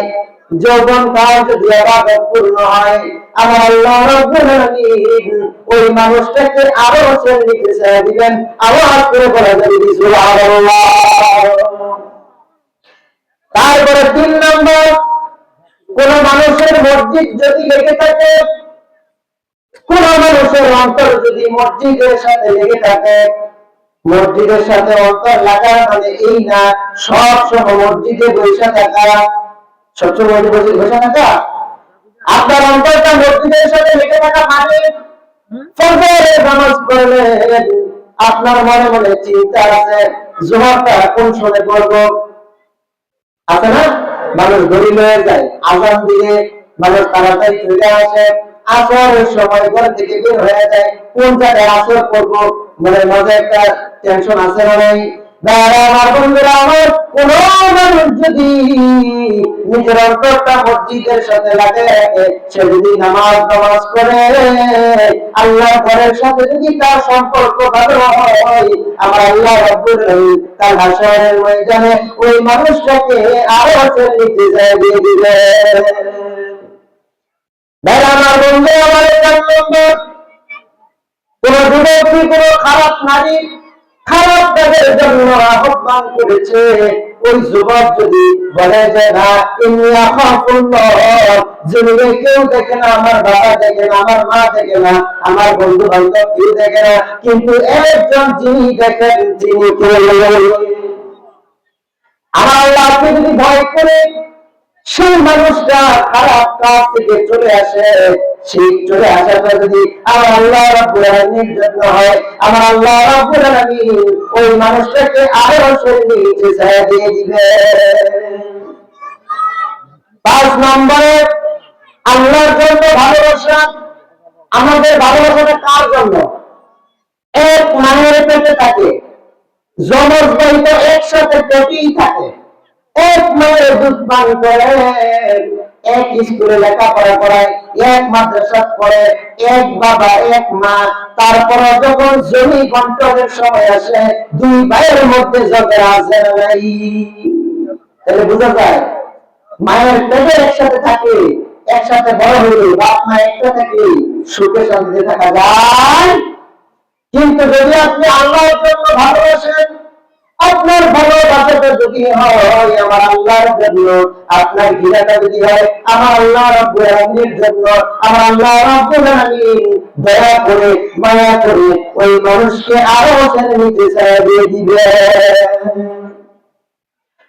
যৌবন কাল যদি ইবাদত পূর্ণ হয়, আমার আল্লাহ রাব্বুল আলামিন ওই মানুষটাকে আরশের নিচে ছায়া দিবেন। আওয়াজ করে বলা যাবে সুবহানাল্লাহ। তারপরে 3 নম্বর, কোন মানুষের মসজিদ যদি লেগে থাকে, কোন মানুষের অন্তর যদি মসজিদের সাথে লেগে থাকে, মসজিদের সাথে অন্তর লাগা মানে এই না সব সময় মসজিদে বসে থাকা, সবসময় মসজিদে বসে থাকা। আপনার অন্তরটা মসজিদের সাথে লেগে থাকা মানে ফজরের নামাজ পড়লে আপনার মনে মনে চিন্তা আছে জোহরটা কোন সময় পড়বো, আছে না? মানুষ গরিব হয়ে যায়, আজান দিয়ে মানুষ তাড়াতাড়ি চলে আসে, আসরের সময় ঘর থেকে বের হয়ে যায়, কোন জায়গায় আসর করবো মানে মজা একটা টেনশন আছে না নাই? আমার বন্ধুরা আমার, কোন মানুষ যদি নিজের অন্তরটা মসজিদের সাথে লাগে, সে যদি নামাজ করে আল্লাহ ঘরের সাথে যদি তার সম্পর্ক ভালো হয়, আমার আল্লাহ রাব্বুল আলামিন তার হাসরের ময়দানে ওই মানুষটাকে আরশের নিচে যায় দিয়ে দিবে। আমার বন্ধু আমার কোন যুবতী, কোন খারাপ নারী খারাপ কাজের জন্য আহ্বান করেছে, ওই যুবক যদি বলে যে না ইন্নী আখাফুল্লাহ, জমিনে কেউ দেখে না, আমার বাবা দেখে না, আমার মা দেখে না, আমার বন্ধু বান্ধব কেউ দেখে না, কিন্তু একজন যিনি দেখেন তিনি আমার আল্লাহকে যদি ভয় করে সেই মানুষটা খারাপ কাজ থেকে চলে আসে, সেই চলে আসাটা যদি আমার আল্লাহ রাব্বুল আলামিনের জন্য হয়, আমার আল্লাহ রাব্বুল আলামিন ওই মানুষটাকে আরশের নিচে ছায়া দিয়ে দিবে। 5 নম্বরে আল্লাহর জন্য ভালোবাসা। আমাদের ভালোবাসাটা কার জন্য? এক মায়ের পেটে থাকে, যমজ ভাই তো একসাথে পেটেই থাকে, এক মায়ের দুধ পান করে, এক স্কুলে লেখাপড়া করায়, এক মাদ্রাসা পড়ে, এক বাবা এক মা। তারপর যখন জমি বন্টনের সময় আসে, দুই ভাইয়ের মধ্যে ঝগড়া আছে নাই? তাহলে বোঝা যায় মায়ের পেটে একসাথে থাকে, একসাথে বড় হইলে বাপ মা একটা থাকে সুখে শান্তিতে থাকা যায়। কিন্তু যদি আপনি আল্লাহর জন্য ভালোবাসেন, আপনার ভালোবাসাটা যদি হয় আমার আল্লাহর জন্য, আপনার ঘৃণাটা যদি হয় আমার আল্লাহ রাব্বুল আলামিনের জন্য, আমার আল্লাহ রাব্বুল আলামিন দয়া করে মায়া করে ওই মানুষকে আরো নিচে ছেড়ে দিয়ে দিবে।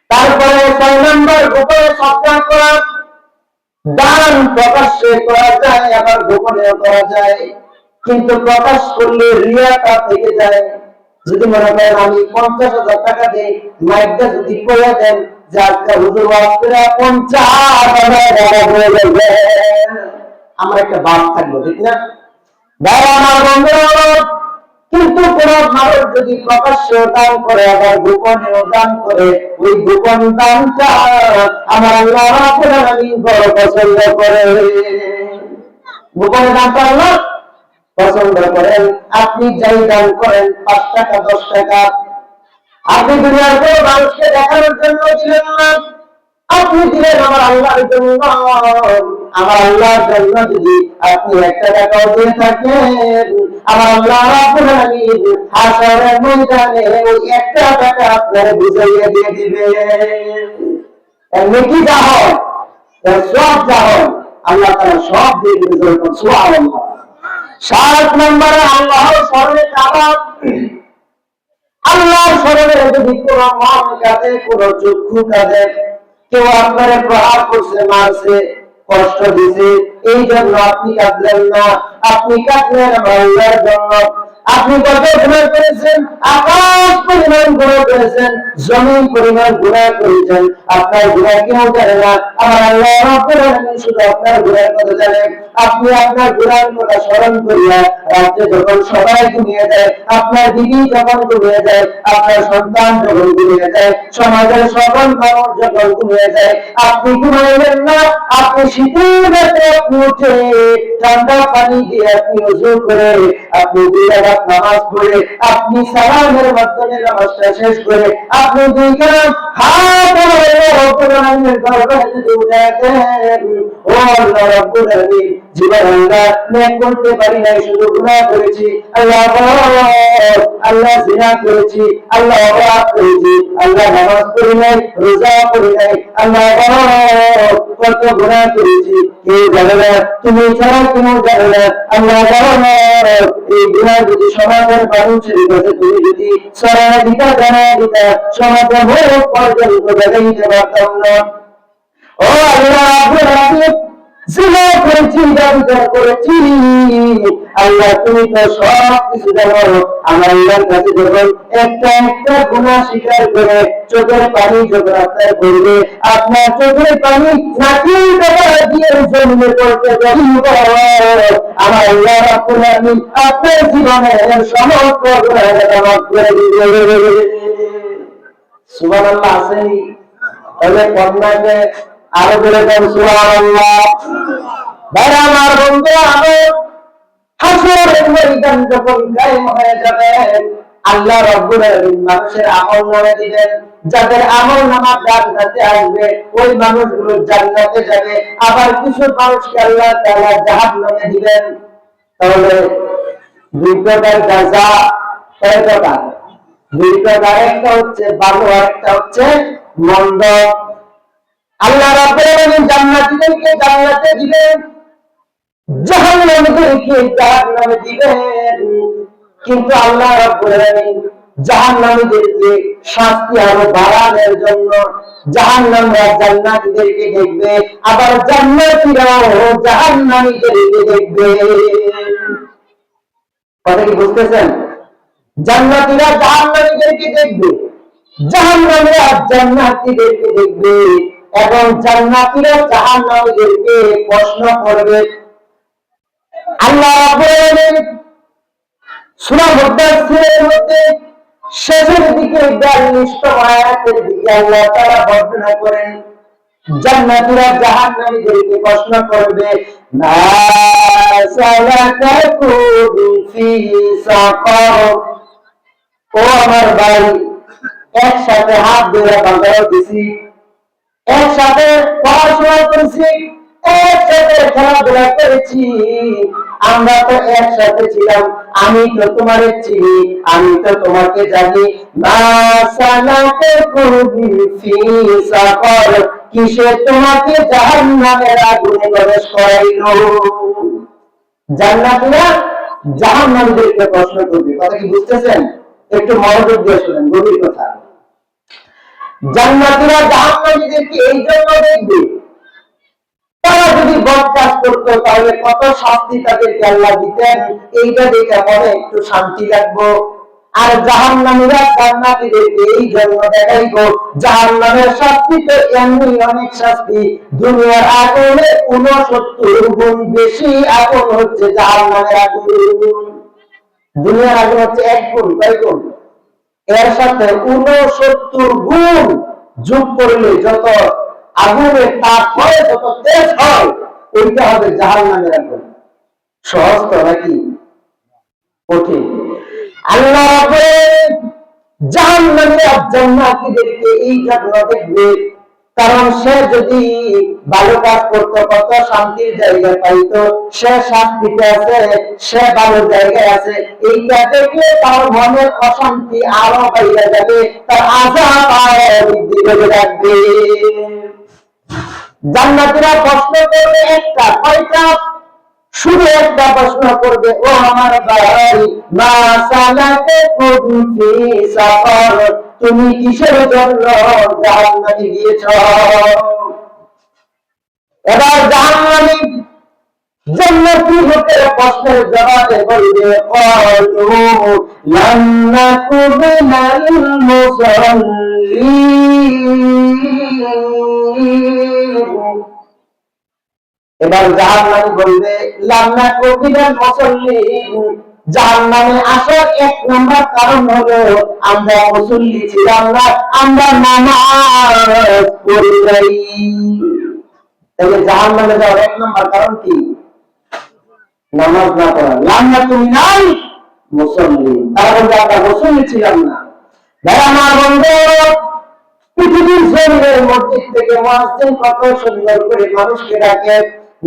তারপরে 6 নম্বর গোপনে সৎকার করা। দান প্রকাশ্যে করা যায় আবার গোপনেও করা যায়, কিন্তু প্রকাশ করলে রিয়াটা থেকে যায়। যদি মনে করেন আমি 50,000 টাকা দিই, মাইকটা যদি করে দেন যে আজকে হুজুর ওয়াজ করে 50,000 টাকা হয়ে যাবে, আমার একটা ভাব থাকলো, ঠিক না? দাও আমার বন্ধুরা, কিন্তু কোন মানুষ যদি প্রকাশ্যে দান করে আবার গোপনেও দান করে, ওই গোপন দানটা আমার আল্লাহ রাব্বুল আলামিন বড় পছন্দ করে। গোপনে দানটা আল্লাহ পছন্দ করেন। আপনি যাই দান করেন, 5 টাকা 10 টাকা, আপনি দুনিয়ার কোনো মানুষকে দেখানোর জন্য দিলেন না, আপনি দিলেন আমার আল্লাহর জন্য। আমার আল্লাহর জন্য যদি আপনি 1 টাকাও দিয়ে থাকেন, আমার আল্লাহ রাব্বুল আলামিন হাসরের ময়দানে ওই 1 টাকা আপনাকে বুঝাইয়া দিয়ে দিবে। এমনি কি যা হয় সব যা হয় আল্লাহ তাআলা সব দিয়ে দিবে। সুবহানাল্লাহ। 7 নম্বরে আল্লাহর স্মরণে কাঁদা। আল্লাহর স্মরণে যদি কোনো মন কাঁদে, কোনো চক্ষু কাঁদে, কেউ আপনারে প্রহার করছে, মারছে, কষ্ট দিছে, এই জন্য আপনি কাঁদলেন না, আপনি কাঁদলেন আমার আল্লাহর জন্য। আপনি কত গুনাহ করেছেন, আকাশ পরিমাণ গুনাহ করেছেন, জমিন পরিমাণ গুনাহ করেছেন, আপনার গুনাহ কেউ জানে না, আমার আল্লাহ রাব্বুল আলামিন শুধু আপনার গুনাহের কথা জানেন। আপনি আপনার গুনাহের কথা স্মরণ করিয়া রাতে যখন সবাই ঘুমিয়ে যায়, আপনার বিবি যখন ঘুমিয়ে যায়, আপনার সন্তান যখন ঘুমিয়ে যায়, সমাজের সকল মানুষ যখন ঘুমিয়ে যায়, আপনি ঘুমাইলেন না, আপনি শীতের রাতে আপনি উঠে ঠান্ডা পানি দিয়ে আপনি ওযু করে আপনি 2 রাকাত নামাজ পড়ে আপনি সালামের মাধ্যমে নামাজটা শেষ করে আপনি 2 কারাত হাত রব্বুল আলামিনের দরবারে যদি উঠায় দেন, ও আল্লাহ রাব্বুল আলামিন, জীবন আমরা নেক করতে পারি নাই, শুধু গুনাহ করেছি, আল্লাহ আল্লাহ জিনা করেছি, আল্লাহ অপরাধ করেছি, আল্লাহ নামাজ পড়ি নাই, রোজা করি নাই, আল্লাহ কত গুনাহ করেছি, কেউ জানে না, তুমি ছাড়া কেউ জানে না, আল্লাহ এই গুনাহ যদি সমাজের মানুষের কাছে তুমি যদি ছড়ায় দিতা, জানায় দিতা, সমাজের মুখ পর্যন্ত দেখাইতে পারতাম না। ও আল্লাহ রাব্বুল আলামিন, জিনা করেছি, ব্যভিচার করেছি, আল্লাহ তুমি তো সব কিছু জানো। আমার আল্লাহর কাছে যখন একটা একটা গুনাহ স্বীকার করে চোখের পানি যখন আপনার পড়বে, আপনার চোখের পানি নাকের ডগা দিয়ে জমিনে পড়তে যাবে, আমার আল্লাহ রাব্বুল আলামিন আপনার জীবনের সমস্ত গুনাহকে মাফ করে দিবে। সুবহানাল্লাহ। আসেনি? তাহলে কন্যাকে আরো বলে দেন সুবহানাল্লাহ। ভাই আমার বন্ধুরা, হাসরের ময়দান যখন কায়েম হয়ে যাবে, আল্লাহ রাব্বুল আলামিন মানুষের আমলনামা দিবেন, যাদের আমলনামা জান্নাতে আসবে ওই মানুষগুলো জান্নাতে যাবে, আবার কিছু মানুষকে আল্লাহ তাআলা জাহান্নামে দিবেন। তাহলে 2 প্রকার জাযা, কয় প্রকার? 2 প্রকার, একটা হচ্ছে ভালো আর একটা হচ্ছে মন্দ। আল্লাহ রাব্বুল আলামিন জান্নাতীদেরকে জান্নাতে দিবেন, জাহান্নামীদেরকে জাহান্নামে দিবেন। কিন্তু আল্লাহ রাব্বুল আলামিন জাহান্নামীদেরকে শাস্তি আরো বাড়ানোর জন্য জাহান্নামরা জান্নাতীদেরকে দেখবে, আবার জান্নাতীরাও জাহান্নামীদেরকে দেখবে। কথা কি বুঝতেছেন? জান্নাতীরা জাহান্নামীদেরকে দেখবে, জাহান্নামীরা জান্নাতীদেরকে দেখবে, এবং জান্নাতীরা জাহান্নামীদেরকে প্রশ্ন করবে। আল্লাহ রাব্বুল আলামিন সূরা মুদাথ্থিরের মধ্যে শেষের দিকে 42তম আয়াতের দিকে আল্লাহ তাআলা বর্ণনা করেন, জান্নাতীরা জাহান্নামীদেরকে প্রশ্ন করবে, মা সালাকাকুম ফি সাকার। ও আমার ভাই, একসাথে হাত ধরে বাঁধাও দিছি, একসাথে পড়াশোনা করেছি, একসাথে খেলাধুলা করেছি, আমরা তো একসাথে ছিলাম। আমি তো তোমারে চিনি, আমি তো তোমাকে জানি। মা সালাকাকুম ফি সাকার, কিসে তোমাকে জাহান্নামের আগুনে প্রবেশ করাইলো? জান্নাতীরা জাহান্নামীদেরকে প্রশ্ন করবে। কথা কি বুঝতেছেন? একটু মনোযোগ দিয়ে শুনেন, গভীর কথা। জান্নাতীরা জাহান্নামীদেরকে এই জন্য দেখবে, তারা যদি বদ কাজ করতো তাহলে কত শাস্তি তাদেরকে আল্লাহ দিতেন, এইটা দেখে মনে একটু শান্তি লাগবো। আর জাহান্নামীরা জান্নাতীদেরকে এই জন্য দেখাইবো, জাহান্নামের শাস্তি তো এমনি অনেক শাস্তি, দুনিয়ার আগুনে 69 গুণ বেশি আগুন হচ্ছে জাহান্নামের আগুন। দুনিয়ার আগুন হচ্ছে 1 গুণ, কয় গুণ? এর সাথে 69 গুণ যোগ করলে যত আগুনের তাপ হয়, যত তেজ হয়, ওইটা হবে জাহান্নামের আগুন। সহজ তো নাকি কঠিন? আল্লাহ জাহান্নামীরা জান্নাতীদেরকে এই জন্য দেখবে, কারণ সে যদি ভালো কাজ করতো কত শান্তির জায়গা পাইতো, সে শান্তিতে আছে, সে ভালো জায়গায় আছে, এইটা দেখলে তার মনের অশান্তি আরো বাইরে যাবে, তার আযাব আরো বৃদ্ধি পেতে থাকবে। জান্নাতীরা প্রশ্ন করবে একটা, কয়টা? শুধু একটা প্রশ্ন করবে, ও আমার ভাই, মা সালাকাকুম ফি সাকার, তুমি কিসের জন্য জাহান্নামে গিয়েছ? এবার জাহান্নামী জান্নাতি লোকের প্রশ্নের জবাবে বলবে, ক্বালু লাম নাকু মিনাল মুসাল্লিন। এবার জাহান্নামী বলবে, লাম নাকু মিনাল মুসাল্লিন, জাহান্নামে আসার 1 নম্বর কারণ হলো আমরা মুসল্লি ছিলাম না, আমরা নামাজ পড়ি নাই। তাহলে জাহান্নামে যাওয়ার 1 নম্বর কারণ কি? নামাজ না পড়া। লাম নাকু মিনাল মুসাল্লিন, তারা বলবে আমরা মুসল্লি ছিলাম না। যারা মা বন্ধু, পৃথিবীর জমিনের মসজিদ থেকে মুয়াজ্জিন কত সুন্দর করে মানুষকে ডাকে,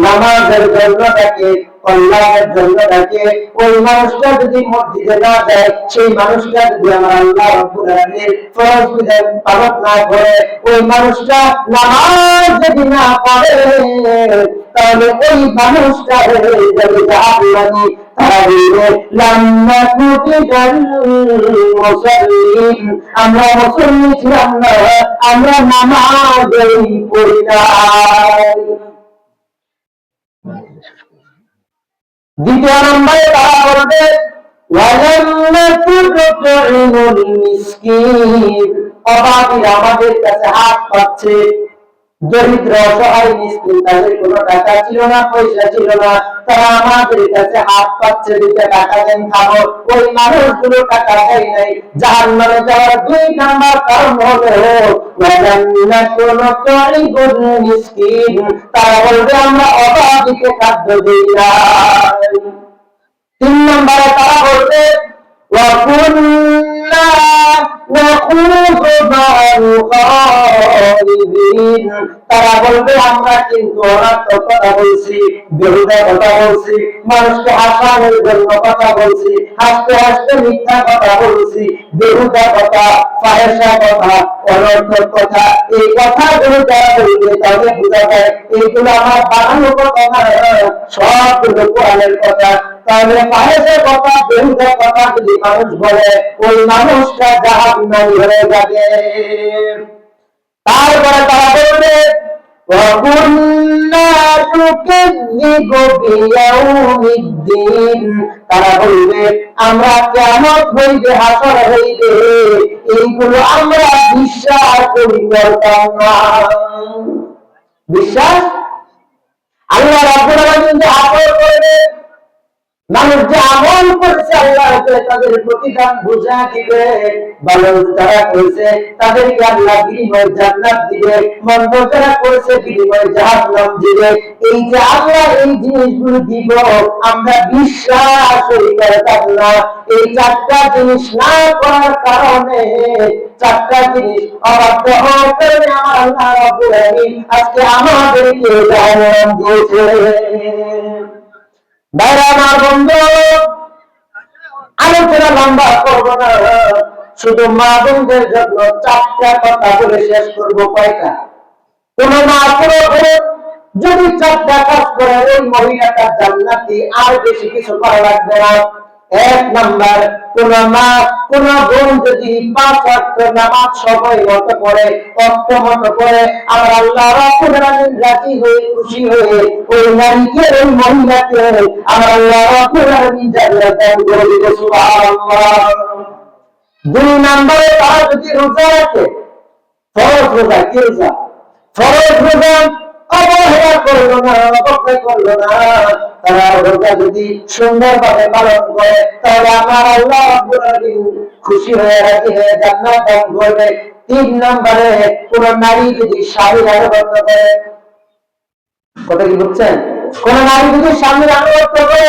নামাজের জন্য ডাকে, কল্যাণের জন্য ডাকে। ওই মানুষটা যদি মসজিদে না যায়, সেই মানুষটা যদি আমার আল্লাহ রাব্বুল আলামিন ফরজ বিধান পালন না করে, ওই মানুষটা নামাজ যদি না পড়ে, তাহলে ওই মানুষটা হয়ে যাবে জাহান্নামী। তারা বলবে, লাম নাকু মিনাল মুসাল্লিন, আমরা মুসল্লি ছিলাম না, আমরা নামাজই পড়ি নাই। দ্বিতীয় নম্বরে তারা বলবে, ওয়ালাম নাকু নুতঈমুল মিসকিন, অভাবীরা আমাদের কাছে হাত পাচ্ছে, দরিদ্র অসহায় মিসকিন, তাদের কোনো টাকা ছিল না, পয়সা ছিল না, তারা আমাদের কাছে হাত পাচ্ছে, 2টা টাকা দেন খাবো, ওই মানুষগুলো টাকা দেয় নাই। জাহান্নামে যাওয়ার 2 নাম্বার কারণ হলো ওয়ালাম নাকু নুতঈমুল মিসকিন, তারা বলবে আমরা অভাবীকে খাদ্য দেই না। 3 নম্বরে তারা বলবে, وَكُنَّا نَخُوضُ مَعَ الْخَائِضِينَ, তারা বলবে আমরা কিন্তু অনার্থক কথা বলছি, বেহুদা কথা বলছি, মানুষকে হাসানোর জন্য কথা বলছি, হাসতে হাসতে মিথ্যা কথা বলছি, বেহুদা কথা, ফাহেসা কথা, অনর্থক কথা, এই কথাগুলো যারা বলবে তাহলে বোঝা যায় এইগুলো আমার বানানো কথা না, সবগুলো কোরআনের কথা। তাহলে ফাহেসা কথা, বেহুদা কথা যদি মানুষ বলে, ওই মানুষটা জাহান্নামী হয়ে যাবে। তারপরে তারা বলবে, وَكُنَّا نُكَذِّبُ بِيَوْمِদ্দিন, তারা বলবে আমরা কিয়ামত হইবে, হাসর হইবে, এইগুলো আমরা বিশ্বাস করি করতাম না। বিশ্বাস আল্লাহ রাব্বুল আলামিন যে হাসর করবে, মানুষ যে আমল করেছে আল্লাহ তাদের প্রতিদান বুঝা দিবে, ভালো যারা করেছে তাদেরকে আল্লাহ বিনিময় জান্নাত দিবে, মন্দ যারা করেছে বিনিময় জাহান্নাম দিবে। এই যে আল্লাহ এই জিনিসগুলো দিব, আমরা বিশ্বাস করতাম না। এই চারটা জিনিস না করার কারণে, চারটা জিনিস অবাধ্য হওয়ার কারণে আমার আল্লাহ রাব্বুল আলামিন আজকে আমাদেরকে জাহান্নাম দিয়েছে। ভাইরা আমার বন্ধু, আলোচনা লম্বা করবো না, শুধু মা বোনদের জন্য চারটা কথা বলে শেষ করবো। কয়টা? কোন মা কোনো বোন যদি চারটা কাজ করে ওই মহিলাটা জান্নাতি, আর বেশি কিছু করা লাগবে না। এক নাম্বার, কোন মা কোন বোন যদি 5 ওয়াক্ত নামাজ সময় মতো পড়ে, ওয়াক্ত মতো পড়ে, আমার আল্লাহ রাব্বুল আলামিন রাজি হয়ে খুশি হয়ে ওই নারীকে ওই মহিলাকে আমার আল্লাহ রাব্বুল আলামিন জান্নাত দান করে দিবে। সুবহানাল্লাহ। 2 নম্বরে তারা যদি রোজা রাখে, ফরজ রোজা, কি রোজা? ফরজ রোজা অবহেলা করলো না, অবজ্ঞা করলো না, তারা রোজা যদি সুন্দরভাবে পালন করে, তাহলে আমার আল্লাহ রাব্বুল আলামিন খুশি হয়ে রাজি হয়ে জান্নাত দান করবে। 3 নম্বরে, কোন নারী যদি স্বামীর আনুগত্য করে, কথা কি বুঝছেন? কোন নারী যদি স্বামীর আনুগত্য করে,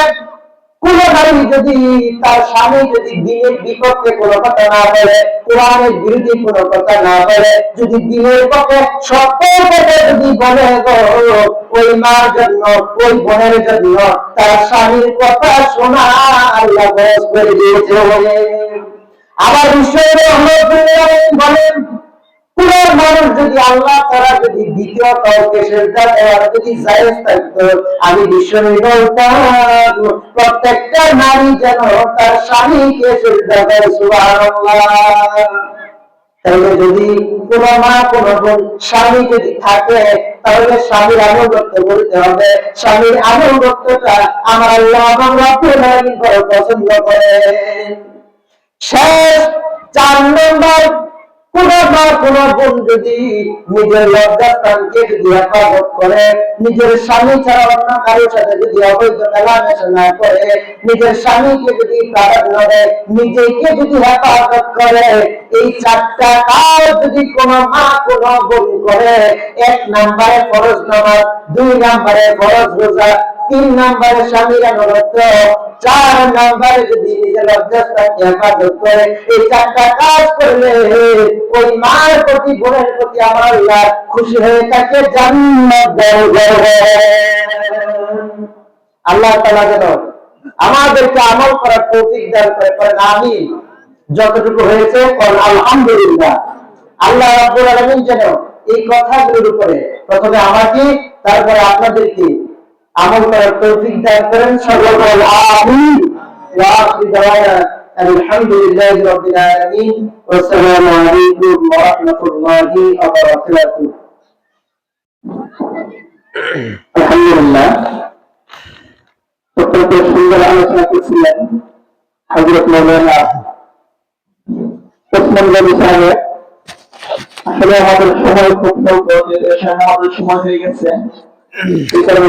কোন নারী যদি তার স্বামী যদি দ্বীনের বিপক্ষে কোনো কথা না বলে, কোরআনের বিরোধী কোনো কথা না বলে, যদি দ্বীনের পক্ষে সত্য কথা যদি বলে, ওই মার জন্য, ওই বোনের জন্য তার স্বামীর কথা শোনা আল্লাহ বয়স করে দিয়েছে। আবার ঈশ্বরের বলেন, কোন মানুষ যদি আল্লাহ তারা যদি দ্বিতীয় কাউকে সেজদা দেওয়ার যদি জায়েজ থাকতো, আমি বিশ্বনবী বলতাম প্রত্যেকটা নারী যেন তার স্বামীকে সেজদা দেয়। সুবহানাল্লাহ। তাহলে যদি কোন মা কোন বোন স্বামী যদি থাকে, তাহলে স্বামীর আনুগত্য করতে হবে। স্বামীর আনুগত্যটা আমার আল্লাহ রাব্বুল আলামিন পছন্দ করেন। শেষ 4 নম্বর, কোন মা কোন বোন যদি নিজের লজ্জাস্থানকে যদি হেফাজত করে, নিজের স্বামী ছাড়া অন্য কারোর সাথে যদি অবৈধ মেলামেশা না করে, নিজের স্বামীকে যদি প্রাধান্য দেয়, নিজেকে যদি হেফাজত করে, এই 4টা কাজ যদি কোন মা কোন বোন করে, 1 নম্বরে ফরজ নামাজ, 2 নম্বরে ফরজ রোজা, 3 নম্বরে স্বামীর আনুগত্য, 4 নম্বরে যদি নিজের লজ্জাস্থানকে হেফাজত করে, এই 4টা কাজ করলে ওই মার প্রতি বোনের প্রতি আমার আল্লাহ খুশি হয়ে তাকে জান্নাত দান করবে। আল্লাহ তাআলা যেন আমাদেরকে আমল করার তৌফিক দান করে। আমিন। যতটুকু হয়েছে আলহামদুলিল্লাহ। আল্লাহ রাব্বুল আলামিন যেন এই কথাগুলোর উপরে প্রথমে আমাকে, তারপরে আপনাদেরকে আমল করার তৌফিক দান করেন। সকলে আমিন। ওয়া আখিরু দাওয়ানা আলহামদুলিল্লাহি রাব্বিল আলামিন। আসসালামু আলাইকুম ওয়া রাহমাতুল্লাহি ওয়া বারাকাতুহু। আলহামদুলিল্লাহ, অত্যন্ত সুন্দর আলোচনা করছিলেন হযরত মাওলানা ওসমান গনি সাহেব। আসলে আমাদের সময় খুব স্বল্প, আমাদের সময় হয়ে গেছে, এই কারণে